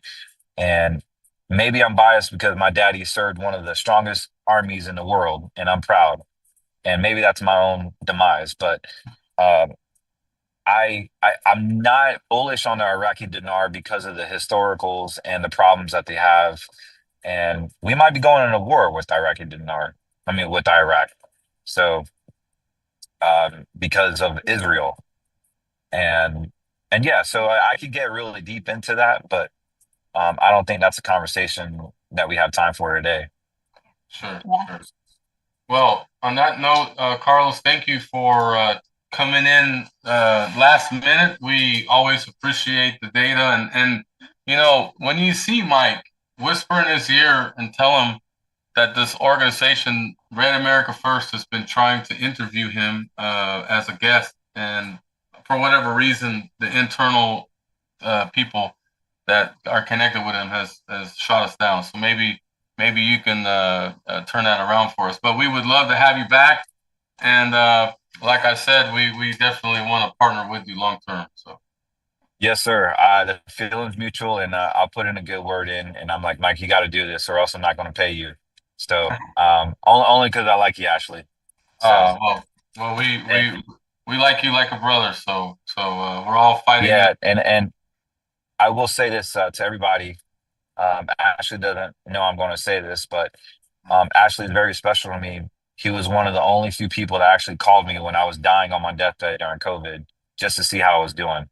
Speaker 13: And maybe I'm biased because my daddy served one of the strongest armies in the world, and I'm proud. And maybe that's my own demise, but I'm not bullish on the Iraqi dinar because of the historicals and the problems that they have. And we might be going into war with Iraqi dinar. I mean, with Iraq. So, because of Israel, and yeah, so I could get really deep into that, but I don't think that's a conversation that we have time for today.
Speaker 1: Sure.
Speaker 10: Yeah.
Speaker 1: Sure. Well, on that note, Carlos, thank you for coming in last minute. We always appreciate the data, and you know, when you see Mike, whisper in his ear and tell him that this organization, Red America First, has been trying to interview him as a guest, and for whatever reason, the internal people that are connected with him has shot us down. So maybe you can turn that around for us. But we would love to have you back, and like I said, we definitely want to partner with you long term. So.
Speaker 13: Yes, sir. The feeling's mutual, and I'll put in a good word in, and I'm like, Mike, you got to do this, or else I'm not going to pay you. So, only because I like you, Ashley. So,
Speaker 1: well, we like you like a brother. So we're all fighting.
Speaker 13: Yeah, and I will say this to everybody. Ashley doesn't know I'm going to say this, but Ashley is very special to me. He was one of the only few people that actually called me when I was dying on my deathbed during COVID, just to see how I was doing.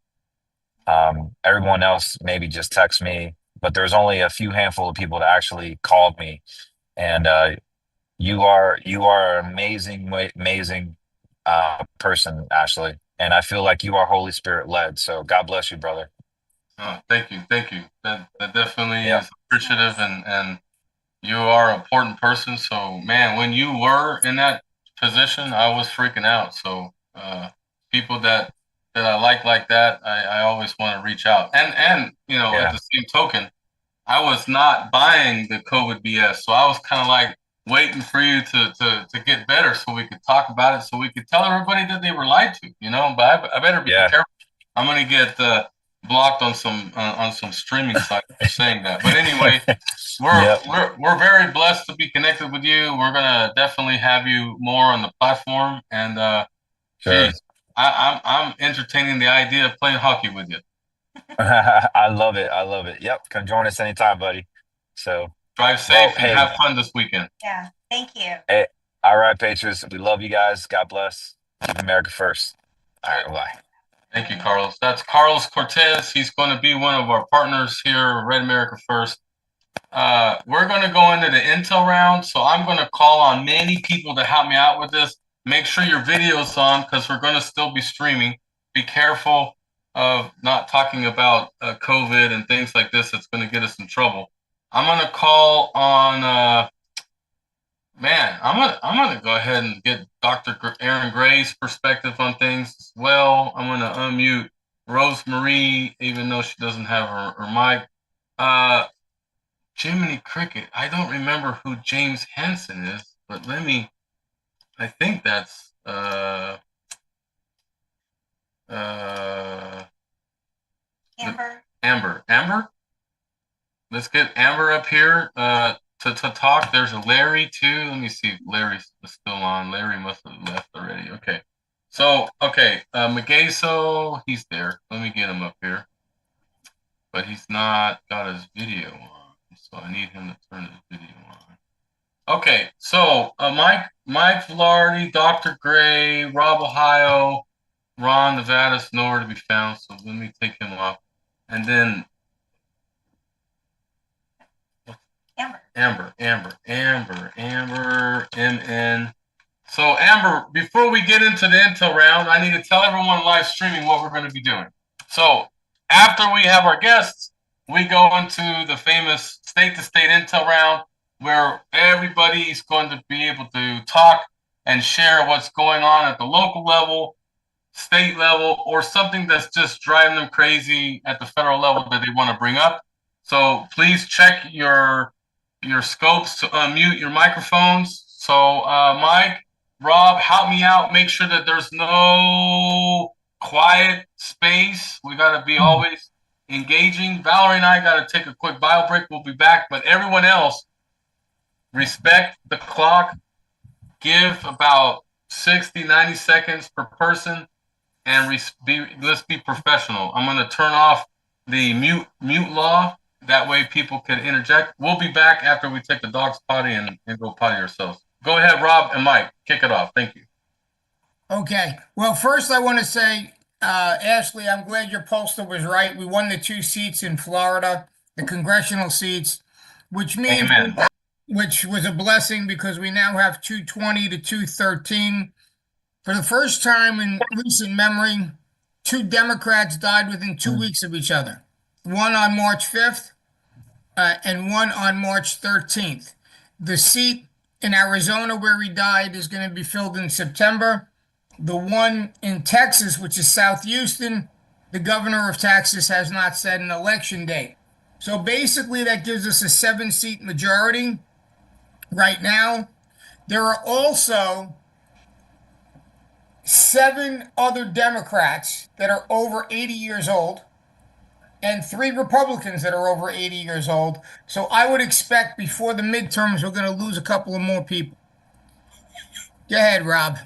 Speaker 13: Everyone else maybe just text me, but there's only a few handful of people that actually called me. And you are an amazing person, Ashley. And I feel like you are Holy Spirit led. So God bless you, brother.
Speaker 1: Thank you. That definitely is appreciative, and you are an important person. So man, when you were in that position, I was freaking out. So people that I like that, I always want to reach out. And you know, at the same token, I was not buying the COVID BS. So I was kind of like waiting for you to get better so we could talk about it, so we could tell everybody that they were lied to, you know. But I better be careful. I'm going to get blocked on some streaming site for saying that. But anyway, we're very blessed to be connected with you. We're going to definitely have you more on the platform. And geez, I'm entertaining the idea of playing hockey with you.
Speaker 13: I love it. I love it. Yep. Come join us anytime, buddy. So
Speaker 1: Drive safe
Speaker 13: well,
Speaker 1: and
Speaker 13: hey,
Speaker 1: have fun this weekend.
Speaker 2: Yeah, thank you.
Speaker 13: hey, all right, Patriots. We love you guys. God bless. Keep America first. All right, bye.
Speaker 1: Thank you, Carlos. That's Carlos Cortez. He's going to be one of our partners here, Red America First. We're going to go into the intel round, so I'm going to call on many people to help me out with this. Make sure your video is on because we're going to still be streaming. Be careful of not talking about COVID and things like this. It's going to get us in trouble. I'm going to call on I'm gonna go ahead and get Dr. Aaron Gray's perspective on things as well. I'm gonna unmute Rosemarie, even though she doesn't have her mic. Jiminy Cricket. I don't remember who James Hansen is, but I think that's
Speaker 2: Amber.
Speaker 1: Amber. Let's get Amber up here. To talk. There's a Larry too. Let me see if Larry's still on. Larry must have left already. Okay. So, Magaso, he's there. Let me get him up here. But he's not got his video on. So I need him to turn his video on. Okay, so Mike Velarde, Dr. Gray, Rob Ohio, Ron Nevada's nowhere to be found. So let me take him off. And then Amber, MN. So Amber, before we get into the intel round, I need to tell everyone live streaming what we're going to be doing. So after we have our guests, we go into the famous state-to-state intel round where everybody's going to be able to talk and share what's going on at the local level, state level, or something that's just driving them crazy at the federal level that they want to bring up. So please check your scopes to unmute your microphones. So Mike, Rob, help me out. Make sure that there's no quiet space. We got to be always engaging. Valerie and I got to take a quick bio break. We'll be back. But everyone else, respect the clock. Give about 60, 90 seconds per person. And let's be professional. I'm going to turn off the mute law. That way people can interject. We'll be back after we take the dog's potty and go potty ourselves. Go ahead, Rob and Mike. Kick it off. Thank you.
Speaker 6: Okay. Well, first I want to say, Ashley, I'm glad your pollster was right. We won the 2 seats in Florida, the congressional seats, which means, which was a blessing because we now have 220 to 213. For the first time in recent memory, 2 Democrats died within 2 weeks of each other. One on March 5th and one on March 13th. The seat in Arizona where he died is going to be filled in September. The one in Texas, which is South Houston, the governor of Texas has not set an election date. So basically that gives us a 7-seat majority right now. There are also 7 other Democrats that are over 80 years old and 3 Republicans that are over 80 years old. So I would expect before the midterms, we're going to lose a couple of more people. Go ahead, Rob.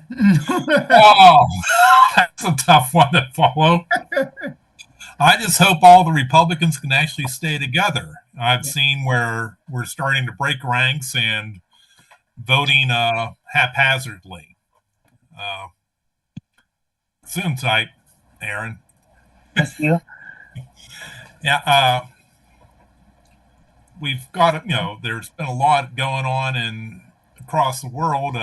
Speaker 7: Oh, that's a tough one to follow. I just hope all the Republicans can actually stay together. I've seen where we're starting to break ranks and voting haphazardly. Zoom tight, Aaron.
Speaker 14: Thank you.
Speaker 7: Yeah, we've got, there's been a lot going on across the world.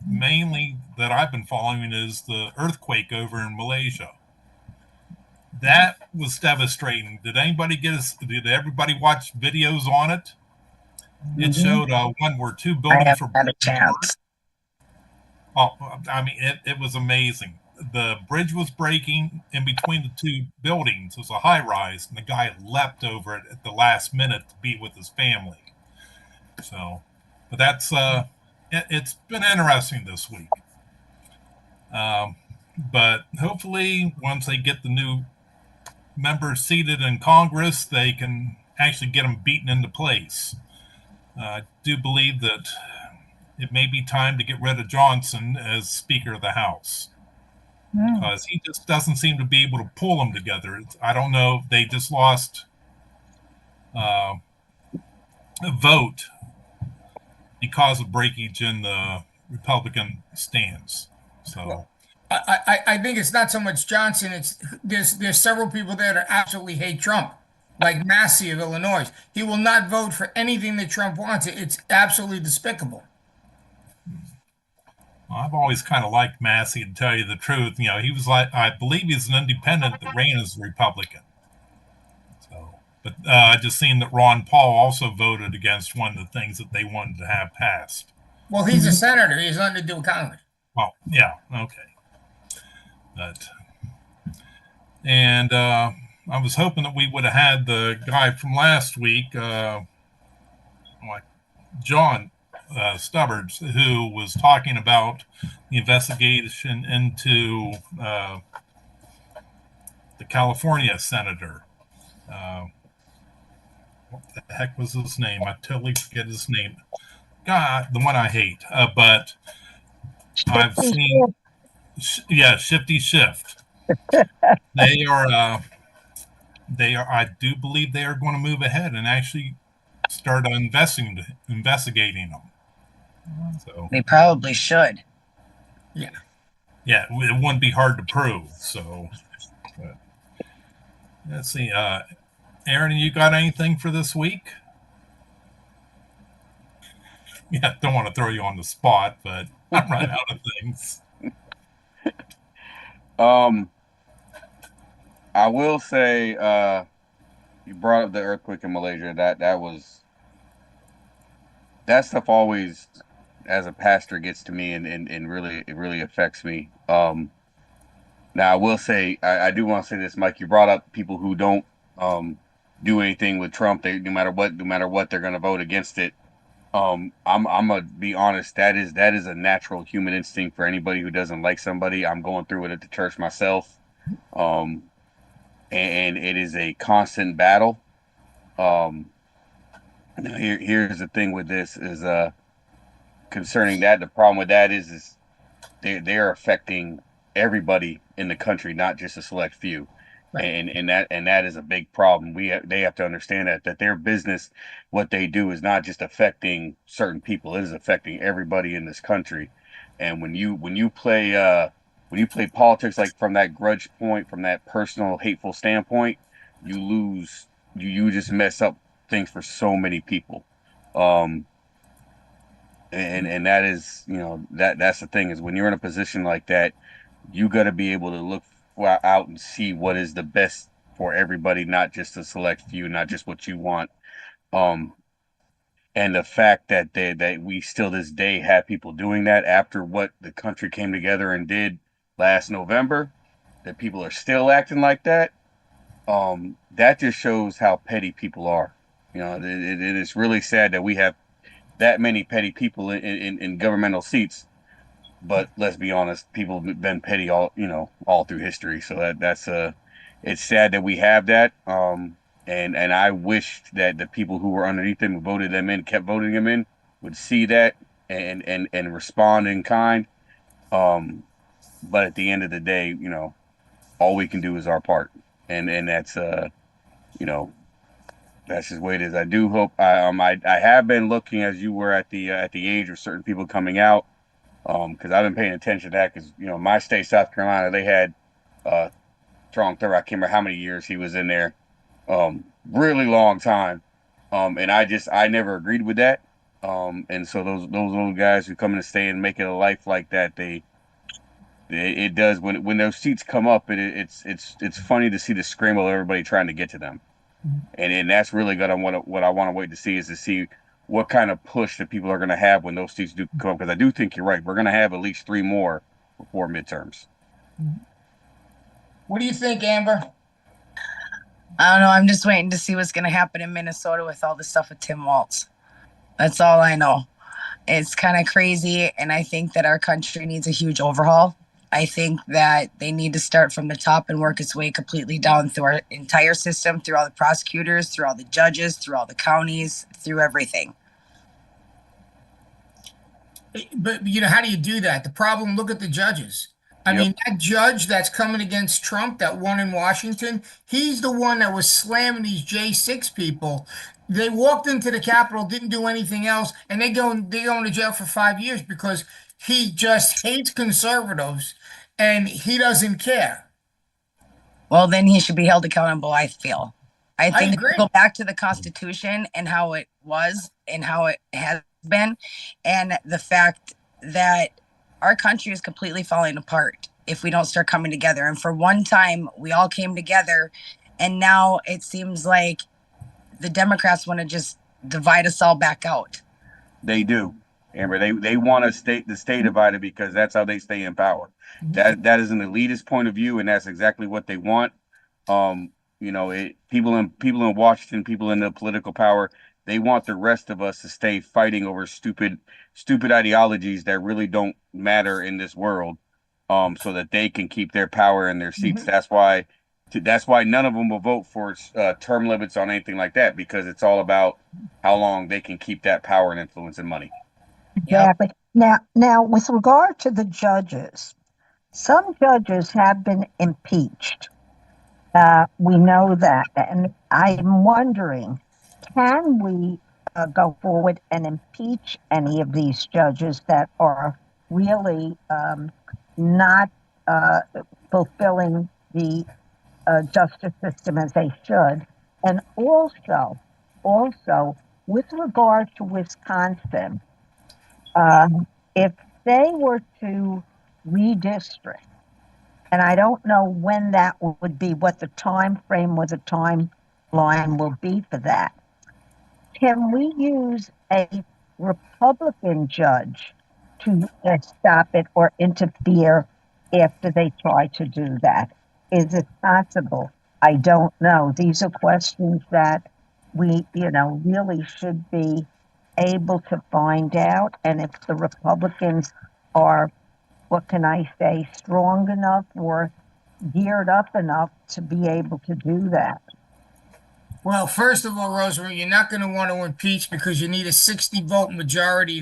Speaker 7: Mainly that I've been following is the earthquake over in Malaysia. That was devastating. Did everybody watch videos on it? It showed one where 2 buildings were broken apart. Oh, I mean, it was amazing. The bridge was breaking in between the 2 buildings. It was a high rise, and the guy leapt over it at the last minute to be with his family. So, but that's it's been interesting this week. But hopefully, once they get the new members seated in Congress, they can actually get them beaten into place. I do believe that it may be time to get rid of Johnson as Speaker of the House. because he just doesn't seem to be able to pull them together. I don't know if they just lost a vote because of breakage in the Republican stands. So
Speaker 6: I think it's not so much Johnson. It's there's several people there that absolutely hate Trump, like Massey of Illinois. He will not vote for anything that Trump wants. It's absolutely despicable.
Speaker 7: I've always kind of liked Massey, to tell you the truth. You know, he was like, I believe he's an independent that ran as a Republican. So, but I just seen that Ron Paul also voted against one of the things that they wanted to have passed.
Speaker 6: Well, he's a senator. He has nothing to do with Congress.
Speaker 7: Well, yeah, okay. But, and I was hoping that we would have had the guy from last week, like John Stubbards, who was talking about the investigation into the California senator. What the heck was his name? I totally forget his name. God, the one I hate. But I've seen, Shifty Shift. They are. I do believe they are going to move ahead and actually start investigating them. So
Speaker 15: they probably should.
Speaker 6: Yeah,
Speaker 7: it wouldn't be hard to prove. So, but let's see. Aaron, you got anything for this week? Yeah, don't want to throw you on the spot, but I'm running out of things.
Speaker 3: I will say, you brought up the earthquake in Malaysia. That stuff always, as a pastor, gets to me and really, it really affects me. Now I will say, I do want to say this, Mike. You brought up people who don't do anything with Trump. They no matter what, they're going to vote against it. I'm gonna be honest. That is a natural human instinct for anybody who doesn't like somebody. I'm going through it at the church myself. And it is a constant battle. Now here's the thing with this is concerning that. The problem with that is they're affecting everybody in the country, not just a select few. Right. And that is a big problem. They have to understand that their business, what they do, is not just affecting certain people. It is affecting everybody in this country. And when you play politics like from that grudge point, from that personal hateful standpoint, you lose. You just mess up things for so many people. And that is, that's the thing, is when you're in a position like that, you got to be able to look out and see what is the best for everybody, not just a select few, not just what you want. And the fact that we still this day have people doing that after what the country came together and did last November, that people are still acting like that, that just shows how petty people are. It is really sad that we have that many petty people in governmental seats. But let's be honest, people have been petty all through history. So that's it's sad that we have that. And I wish that the people who were underneath them, who voted them in, kept voting them in, would see that and respond in kind. But at the end of the day, all we can do is our part, and that's that's just the way it is. I do hope I have been looking, as you were, at the age of certain people coming out. Because I've been paying attention to that, because my state, South Carolina, they had Strong Thurr. I can't remember how many years he was in there, really long time, and I never agreed with that. And so those little guys who come in to stay and make it a life like that, it does when those seats come up, it's funny to see the scramble of everybody trying to get to them, and that's really what I want to wait to see, is to see what kind of push that people are going to have when those seats do come up. Because I do think you're right. We're going to have at least 3 more before midterms.
Speaker 6: What do you think, Amber?
Speaker 15: I don't know. I'm just waiting to see what's going to happen in Minnesota with all the stuff with Tim Walz. That's all I know. It's kind of crazy, and I think that our country needs a huge overhaul. I think that they need to start from the top and work its way completely down through our entire system, through all the prosecutors, through all the judges, through all the counties, through everything.
Speaker 6: But how do you do that? The problem, look at the judges. I
Speaker 3: Yep.
Speaker 6: mean, that judge that's coming against Trump, that one in Washington, he's the one that was slamming these J6 people. They walked into the Capitol, didn't do anything else, and they go into jail for 5 years because he just hates conservatives and he doesn't care.
Speaker 15: Well, then he should be held accountable, I feel. I think if
Speaker 6: agree.
Speaker 15: you go back to the Constitution and how it was and how it has been, and the fact that our country is completely falling apart if we don't start coming together. And for one time, we all came together, and now it seems like the Democrats want to just divide us all back out.
Speaker 3: They do, Amber. They want to stay divided because that's how they stay in power. That is an elitist point of view, and that's exactly what they want. People in Washington, people in the political power, they want the rest of us to stay fighting over stupid ideologies that really don't matter in this world, so that they can keep their power in their seats. That's why none of them will vote for term limits on anything like that, because it's all about how long they can keep that power and influence and money.
Speaker 14: Exactly. Now, with regard to the judges, some judges have been impeached. We know that, and I'm wondering, can we go forward and impeach any of these judges that are really not fulfilling the justice system as they should? And also, with regard to Wisconsin, if they were to redistrict, and I don't know when that would be, what the time frame or the timeline will be for that, can we use a Republican judge to stop it or interfere after they try to do that? Is it possible? I don't know. These are questions that we, really should be able to find out. And if the Republicans are, what can I say, strong enough or geared up enough to be able to do that.
Speaker 6: Well, first of all, Rosemary, you're not going to want to impeach because you need a 67 vote majority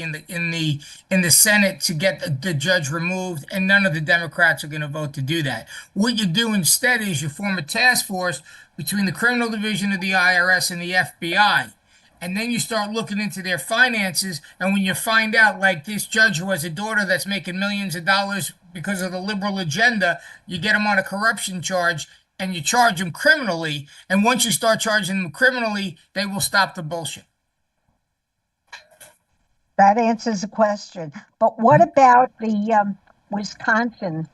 Speaker 6: in the Senate to get the judge removed, and none of the Democrats are going to vote to do that. What you do instead is you form a task force between the criminal division of the IRS and the FBI. And then you start looking into their finances, and when you find out, like this judge who has a daughter that's making millions of dollars because of the liberal agenda, you get them on a corruption charge, and you charge them criminally. And once you start charging them criminally, they will stop the bullshit.
Speaker 14: That answers the question. But what about the Wisconsin,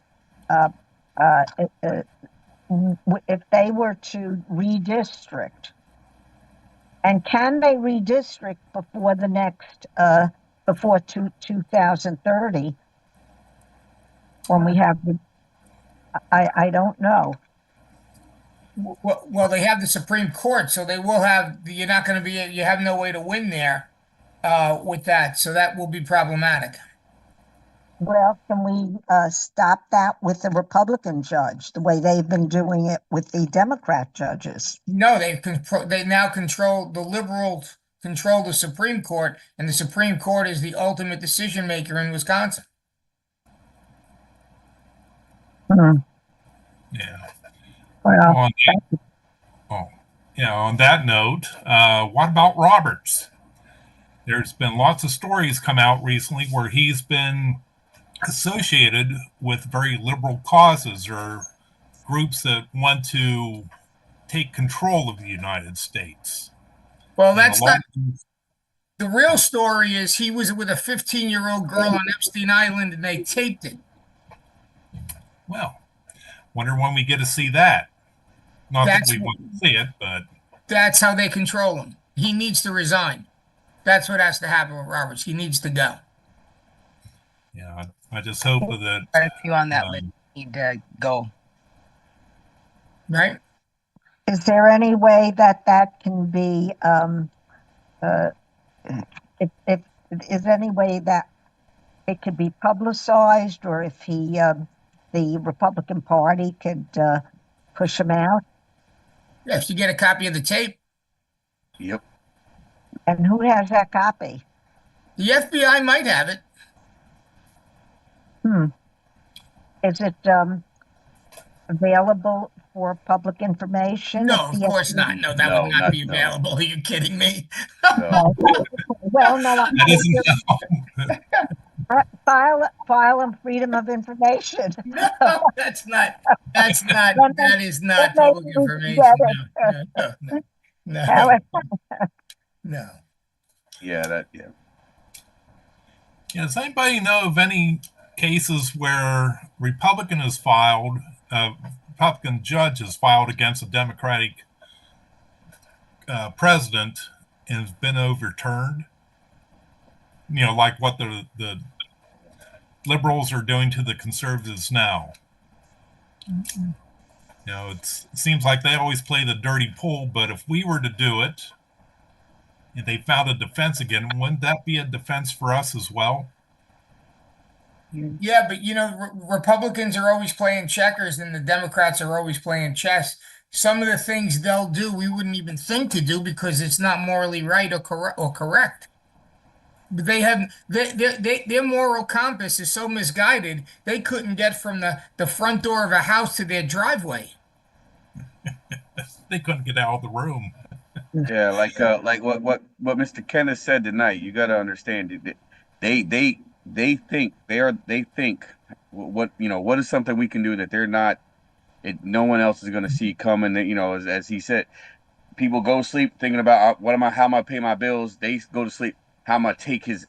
Speaker 14: if they were to redistrict? And can they redistrict before the next, before 2030, when we have the, I don't know.
Speaker 6: Well, they have the Supreme Court, so they will have, you're not going to be, you have no way to win there with that, so that will be problematic.
Speaker 14: Well, can we stop that with the Republican judge, the way they've been doing it with the Democrat judges?
Speaker 6: No, they now control, the liberals control the Supreme Court, and the Supreme Court is the ultimate decision maker in Wisconsin.
Speaker 7: Yeah.
Speaker 14: Well,
Speaker 7: on that note, what about Roberts? There's been lots of stories come out recently where he's been associated with very liberal causes or groups that want to take control of the United States.
Speaker 6: Well, that's not the real story. Is he was with a 15-year-old girl on Epstein Island and they taped it.
Speaker 7: Well, wonder when we get to see that. Not that we want to see it, but
Speaker 6: that's how they control him. He needs to resign. That's what has to happen with Roberts. He needs to go.
Speaker 7: Yeah, I just hope that
Speaker 15: if you on that list need to go.
Speaker 6: Right?
Speaker 14: Is there any way that can be? Is any way that it could be publicized, or if the Republican Party could push him out?
Speaker 6: Yeah, if you get a copy of the tape.
Speaker 3: Yep.
Speaker 14: And who has that copy?
Speaker 6: The FBI might have it.
Speaker 14: Is it available for public information?
Speaker 6: No,
Speaker 14: at
Speaker 6: of
Speaker 14: the
Speaker 6: course not. No, that would
Speaker 3: No,
Speaker 6: not be
Speaker 3: no.
Speaker 6: available. Are you kidding me?
Speaker 3: No.
Speaker 14: Well, no, I'm
Speaker 7: That isn't.
Speaker 14: file on freedom of information.
Speaker 6: No, that's not. That is not
Speaker 14: Then
Speaker 6: public
Speaker 14: maybe we can
Speaker 6: information.
Speaker 14: get
Speaker 6: No.
Speaker 14: Alex,
Speaker 6: No.
Speaker 3: Yeah.
Speaker 7: Yeah, does anybody know of any cases where Republican judge has filed against a Democratic president and has been overturned? You know, like what the liberals are doing to the conservatives now. You know, it seems like they always play the dirty pool, but if we were to do it and they found a defense again, wouldn't that be a defense for us as well?
Speaker 6: Yeah, but Republicans are always playing checkers and the Democrats are always playing chess. Some of the things they'll do, we wouldn't even think to do because it's not morally right or correct. But their moral compass is so misguided, they couldn't get from the front door of a house to their driveway.
Speaker 7: They couldn't get out of the room.
Speaker 3: Yeah, like what Mr. Kenneth said tonight. You got to understand, they think what is something we can do that they're not, no one else is going to see coming. You know, as he said, people go to sleep thinking about how am I pay my bills. They go to sleep, how am I take his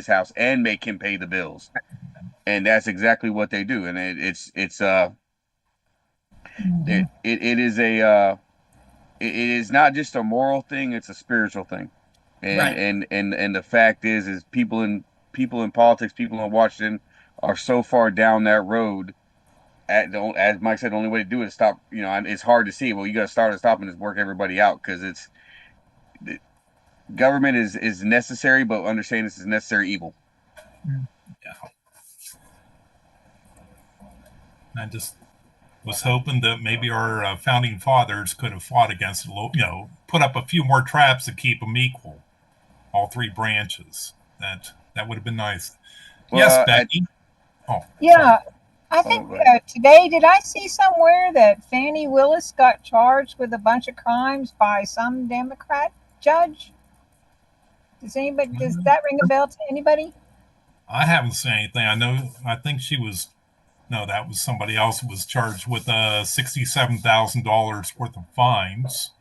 Speaker 3: house and make him pay the bills, and that's exactly what they do. And it is not just a moral thing; it's a spiritual thing. And
Speaker 6: Right.
Speaker 3: and the fact is people in politics, people in Washington are so far down that road. As Mike said, the only way to do it is stop. You know, it's hard to see. Well, you got to start and stop and just work everybody out because government is necessary, but understand this is necessary evil.
Speaker 7: Yeah. I just was hoping that maybe our founding fathers could have fought against it, put up a few more traps to keep them equal, all three branches. That would have been nice.
Speaker 3: Well,
Speaker 7: Yes, Becky.
Speaker 11: Yeah, I think today, did I see somewhere that Fannie Willis got charged with a bunch of crimes by some Democrat judge? Does that ring a bell to anybody?
Speaker 7: I haven't seen anything. I think she was. No, that was somebody else who was charged with $67,000 worth of fines.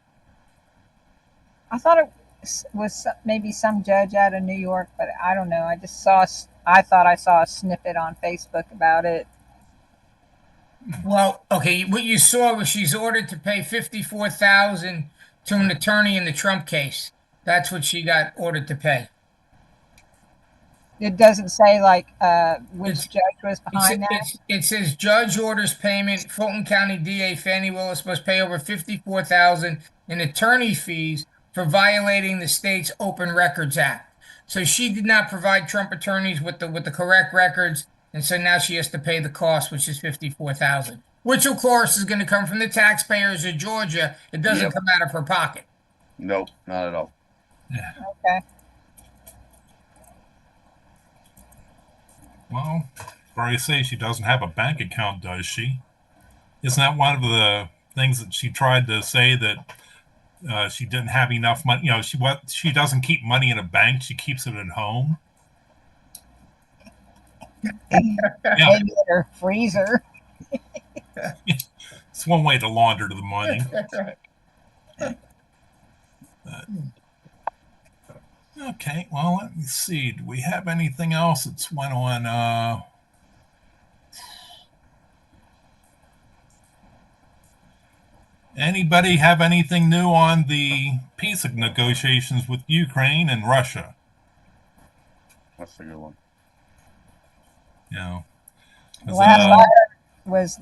Speaker 11: I thought it was maybe some judge out of New York, but I don't know. I thought I saw a snippet on Facebook about it.
Speaker 6: Well, okay, what you saw was she's ordered to pay $54,000 to an attorney in the Trump case. That's what she got ordered to pay.
Speaker 11: It doesn't say which judge was behind that.
Speaker 6: It says judge orders payment. Fulton County DA Fannie Willis must pay over $54,000 in attorney fees for violating the state's Open Records Act. So she did not provide Trump attorneys with the correct records, and so now she has to pay the cost, which is $54,000, which of course is going to come from the taxpayers of Georgia. It doesn't come out of her pocket.
Speaker 3: Nope, not at all.
Speaker 7: Yeah.
Speaker 11: Okay.
Speaker 7: Well, I say she doesn't have a bank account, does she? Isn't that one of the things that she tried to say that she didn't have enough money? She doesn't keep money in a bank; she keeps it at home.
Speaker 11: Maybe in her freezer.
Speaker 7: It's one way to launder the money. Okay, well, let me see. Do we have anything else that's went on? Anybody have anything new on the peace negotiations with Ukraine and Russia?
Speaker 3: That's a good one.
Speaker 7: Yeah.
Speaker 11: Last I heard was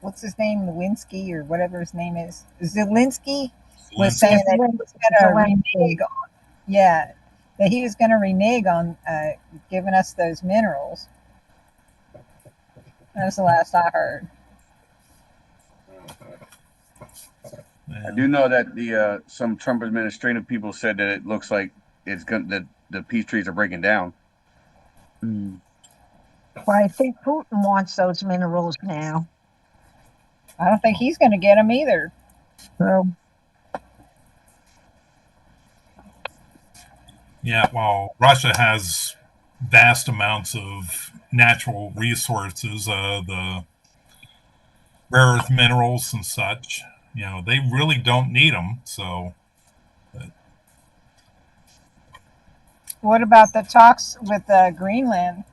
Speaker 11: what's his name, Lewinsky or whatever his name is, Zelensky, was saying that he was going to renege on, that he was going to renege on giving us those minerals. That's the last I heard.
Speaker 3: I do know that some Trump administrative people said that it looks like that the peace treaties are breaking down.
Speaker 14: Well, I think Putin wants those minerals now.
Speaker 11: I don't think he's going to get them either.
Speaker 14: So,
Speaker 7: Yeah, well, Russia has vast amounts of natural resources, the rare earth minerals and such. They really don't need them. So,
Speaker 11: What about the talks with Greenland?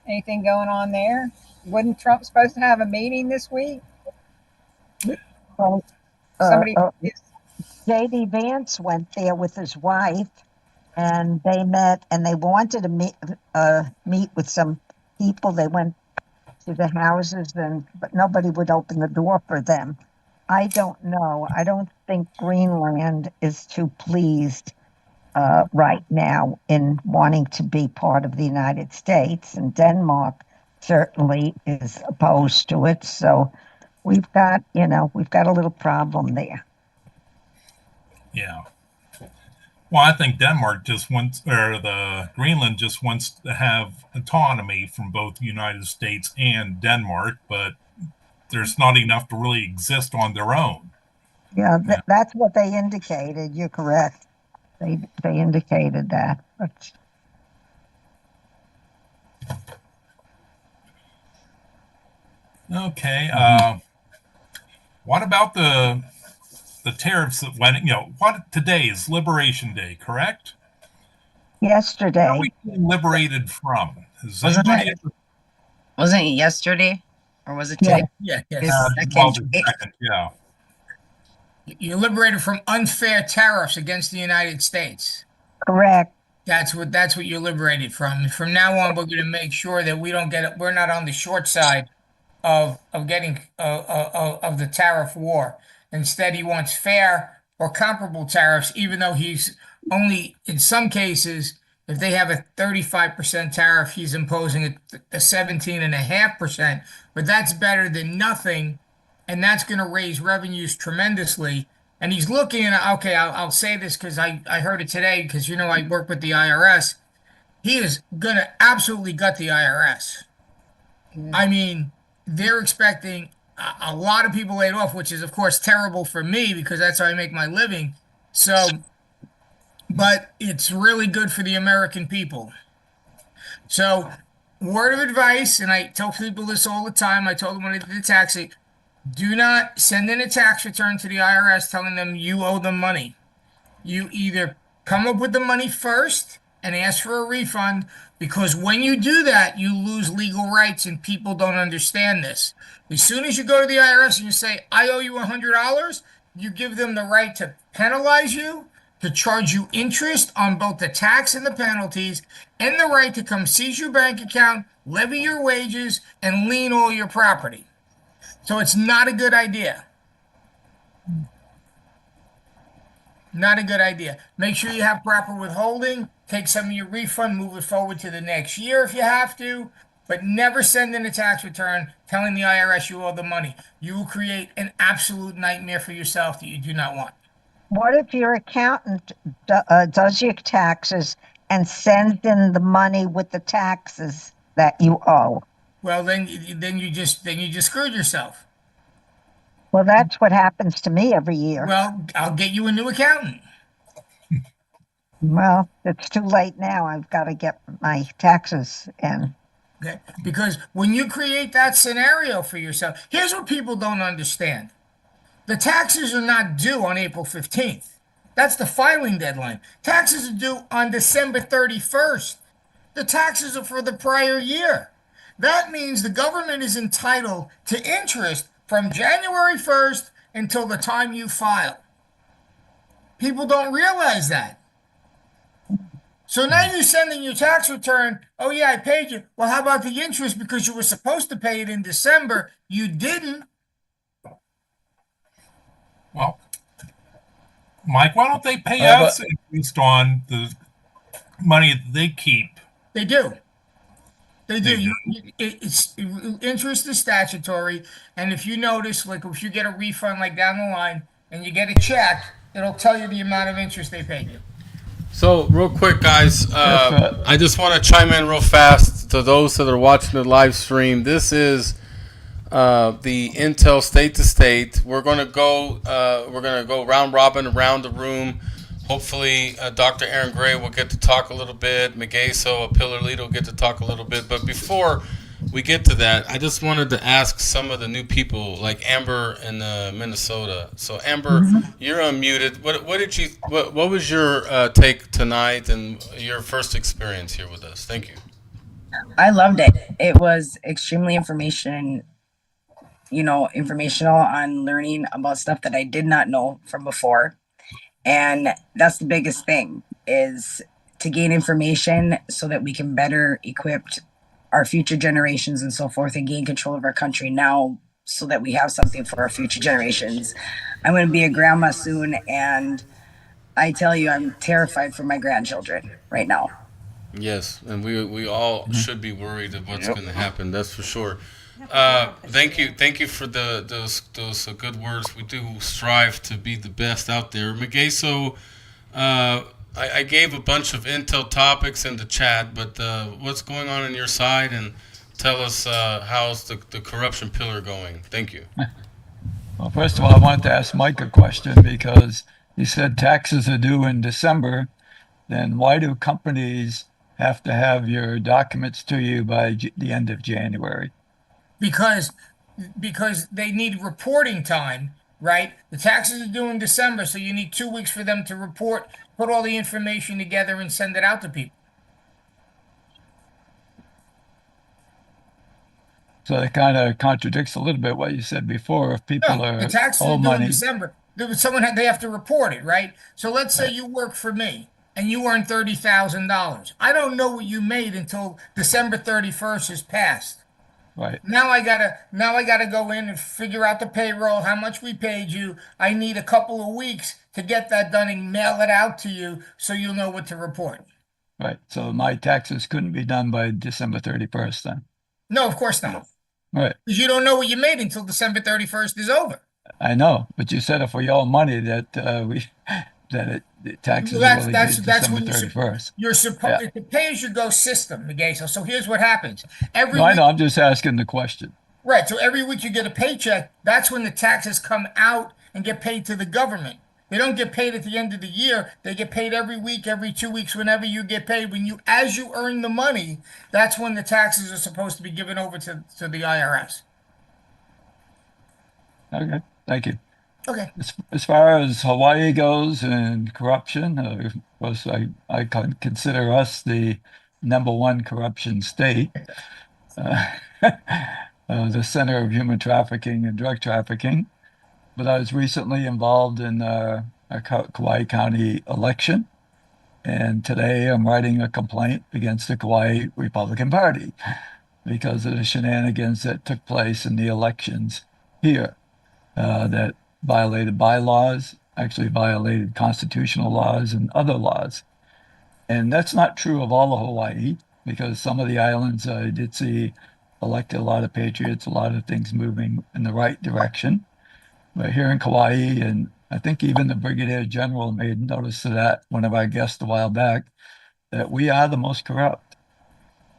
Speaker 11: Anything going on there? Wasn't Trump supposed to have a meeting this week?
Speaker 14: well,
Speaker 11: Somebody.
Speaker 14: J.D. Vance went there with his wife, and they met, and they wanted to meet with some people. They went to the houses, but nobody would open the door for them. I don't know. I don't think Greenland is too pleased right now in wanting to be part of the United States, and Denmark certainly is opposed to it. So we've got a little problem there.
Speaker 7: yeah. Well, I think Denmark just wants, or the Greenland just wants to have autonomy from both the United States and Denmark, but there's not enough to really exist on their own.
Speaker 14: Yeah, that's what they indicated. You're correct. They indicated that. But
Speaker 7: Okay. What about the tariffs that went? What today is Liberation Day, correct?
Speaker 14: yesterday,
Speaker 7: Where are we being liberated from? Is
Speaker 15: Wasn't
Speaker 7: anybody?
Speaker 15: Wasn't it yesterday? Or was it
Speaker 14: Yeah.
Speaker 15: today?
Speaker 6: Yeah,
Speaker 15: It's
Speaker 6: yes.
Speaker 7: Well,
Speaker 15: second.
Speaker 7: the second, yeah.
Speaker 6: You're liberated from unfair tariffs against the United States.
Speaker 14: correct.
Speaker 6: That's what you're liberated from. From now on, we're going to make sure that we're not on the short side of getting of the tariff war. Instead, he wants fair or comparable tariffs, even though he's only, in some cases, if they have a 35% tariff, he's imposing a 17.5%. But that's better than nothing, and that's going to raise revenues tremendously. And he's looking at, okay, I'll say this because I heard it today because, I work with the IRS. He is going to absolutely gut the IRS. I mean, they're expecting a lot of people laid off, which is, of course, terrible for me because that's how I make my living. So, but it's really good for the American people. So, word of advice, and I tell people this all the time. I told them when I did the taxi, do not send in a tax return to the IRS telling them you owe them money. You either come up with the money first and ask for a refund, because when you do that, you lose legal rights, and people don't understand this. As soon as you go to the IRS and you say, I owe you $100, you give them the right to penalize you, to charge you interest on both the tax and the penalties, and the right to come seize your bank account, levy your wages, and lien all your property. So it's not a good idea. Not a good idea. Make sure you have proper withholding. Take some of your refund, move it forward to the next year if you have to, but never send in a tax return telling the IRS you owe the money. You will create an absolute nightmare for yourself that you do not want.
Speaker 14: What if your accountant does your taxes and sends in the money with the taxes that you owe?
Speaker 6: Well, then you just screwed yourself.
Speaker 14: Well, that's what happens to me every year.
Speaker 6: Well, I'll get you a new accountant.
Speaker 14: Well, it's too late now. I've got to get my taxes in.
Speaker 6: Okay? Because when you create that scenario for yourself, here's what people don't understand. The taxes are not due on April 15th. That's the filing deadline. Taxes are due on December 31st. The taxes are for the prior year. That means the government is entitled to interest from January 1st until the time you file. People don't realize that. So now you're sending your tax return. Oh, yeah, I paid you. Well, how about the interest? Because you were supposed to pay it in December. You didn't.
Speaker 7: Well, Mike, why don't they pay us based on the money that they keep?
Speaker 6: They do. They do. Interest is statutory. And if you notice, like if you get a refund like down the line and you get a check, it'll tell you the amount of interest they paid you.
Speaker 1: So, real quick, guys, I just want to chime in real fast to those that are watching the live stream, this is the Intel State to State. We're gonna go round robin around the room. Hopefully, Dr. Aaron Gray will get to talk a little bit. Megeso, a pillar leader, will get to talk a little bit. But before we get to that, I just wanted to ask some of the new people, like Amber in Minnesota. So, Amber, you're unmuted. What was your take tonight and your first experience here with us? Thank you.
Speaker 15: I loved it. It was extremely informational on learning about stuff that I did not know from before. And that's the biggest thing, is to gain information so that we can better equip our future generations and so forth, and gain control of our country now so that we have something for our future generations. I'm going to be a grandma soon, and I tell you, I'm terrified for my grandchildren right now.
Speaker 1: Yes, and we all should be worried of what's going to happen. That's for sure. Thank you for those good words. We do strive to be the best out there. Megeso, I gave a bunch of intel topics in the chat, but what's going on your side, and tell us how's the corruption pillar going. Thank you.
Speaker 8: Well, first of all, I wanted to ask Mike a question, because he said taxes are due in December. Then why do companies have to have your documents to you by the end of January?
Speaker 6: Because they need reporting time, right? The taxes are due in December, so you need 2 weeks for them to report, put all the information together, and send it out to people.
Speaker 8: So that kind of contradicts a little bit what you said before. If people
Speaker 6: The taxes are
Speaker 8: owe
Speaker 6: due in
Speaker 8: money,
Speaker 6: December. They have to report it, right? So let's say you work for me and you earn $30,000. I don't know what you made until December 31st is passed.
Speaker 8: right?
Speaker 6: Now I gotta go in and figure out the payroll, how much we paid you. I need a couple of weeks to get that done and mail it out to you so you'll know what to report.
Speaker 8: Right. So my taxes couldn't be done by December 31st then.
Speaker 6: No, of course not.
Speaker 8: Right.
Speaker 6: Because you don't know what you made until December 31st is over.
Speaker 8: I know, but you said if we owe money that the taxes will only be December 31st.
Speaker 6: You're supposed to pay-as-you-go system, Megeso. So here's what happens.
Speaker 8: I know. I'm just asking the question.
Speaker 6: Right. So every week you get a paycheck. That's when the taxes come out and get paid to the government. They don't get paid at the end of the year. They get paid every week, every 2 weeks, whenever you get paid. As you earn the money, that's when the taxes are supposed to be given over to the IRS.
Speaker 8: Okay. Thank you.
Speaker 6: Okay.
Speaker 8: As far as Hawaii goes and corruption, of course, I consider us the #1 corruption state, the center of human trafficking and drug trafficking. But I was recently involved in a Kauai County election, and today I'm writing a complaint against the Kauai Republican Party because of the shenanigans that took place in the elections here that violated bylaws, actually violated constitutional laws and other laws. And that's not true of all of Hawaii, because some of the islands I did see elected a lot of patriots, a lot of things moving in the right direction. But here in Kauai, and I think even the Brigadier General made notice of that whenever I guessed a while back, that we are the most corrupt.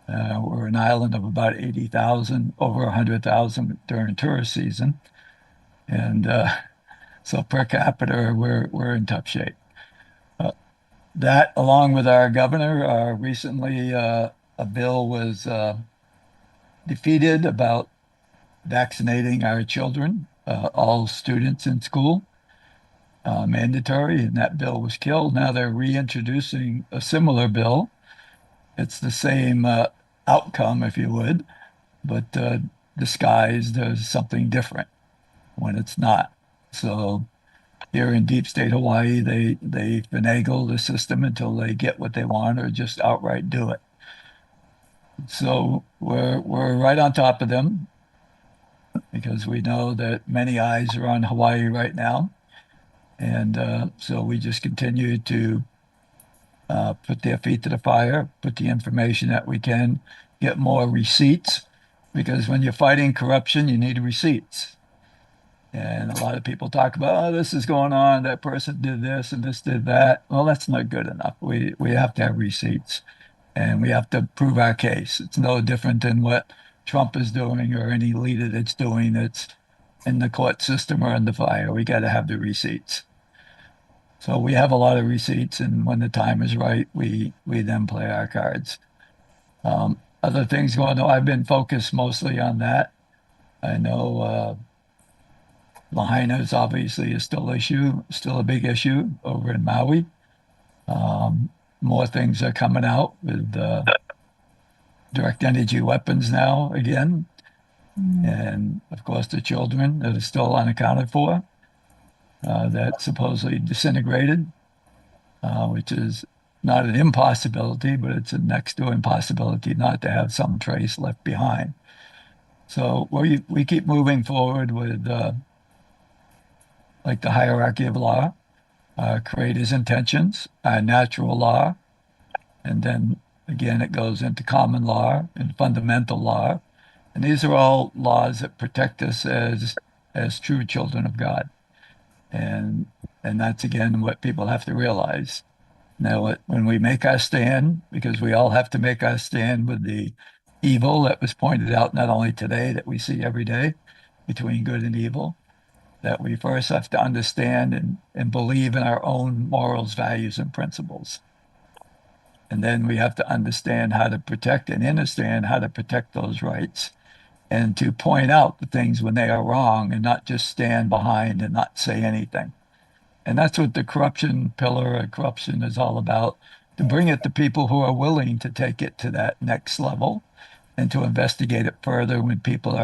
Speaker 8: We're an island of about 80,000, over 100,000 during tourist season. And so per capita, we're in tough shape. That, along with our governor, recently a bill was defeated about vaccinating our children, all students in school, mandatory, and that bill was killed. Now they're reintroducing a similar bill. It's the same outcome, if you would, but disguised as something different when it's not. So here in deep state Hawaii, they finagle the system until they get what they want or just outright do it. So we're right on top of them, because we know that many eyes are on Hawaii right now. And so we just continue to put their feet to the fire, put the information that we can, get more receipts, because when you're fighting corruption, you need receipts. And a lot of people talk about, oh, this is going on, that person did this and this did that. Well, that's not good enough. We have to have receipts. and we have to prove our case. It's no different than what Trump is doing or any leader that's doing that's in the court system or under fire. We got to have the receipts. So we have a lot of receipts, and when the time is right, we then play our cards. Other things going on, I've been focused mostly on that. I know Lahaina is obviously still a big issue over in Maui. More things are coming out with direct energy weapons now again. And of course, the children that are still unaccounted for, that supposedly disintegrated, which is not an impossibility, but it's a next to impossibility not to have some trace left behind. So we keep moving forward with like the hierarchy of law, creators' intentions, natural law, and then again it goes into common law and fundamental law, and these are all laws that protect us as true children of God, and that's again what people have to realize. Now, when we make our stand, because we all have to make our stand with the evil that was pointed out not only today that we see every day between good and evil, that we first have to understand and believe in our own morals, values, and principles. And then we have to understand how to protect and understand how to protect those rights and to point out the things when they are wrong and not just stand behind and not say anything. And that's what the corruption pillar of corruption is all about, to bring it to people who are willing to take it to that next level and to investigate it further when people are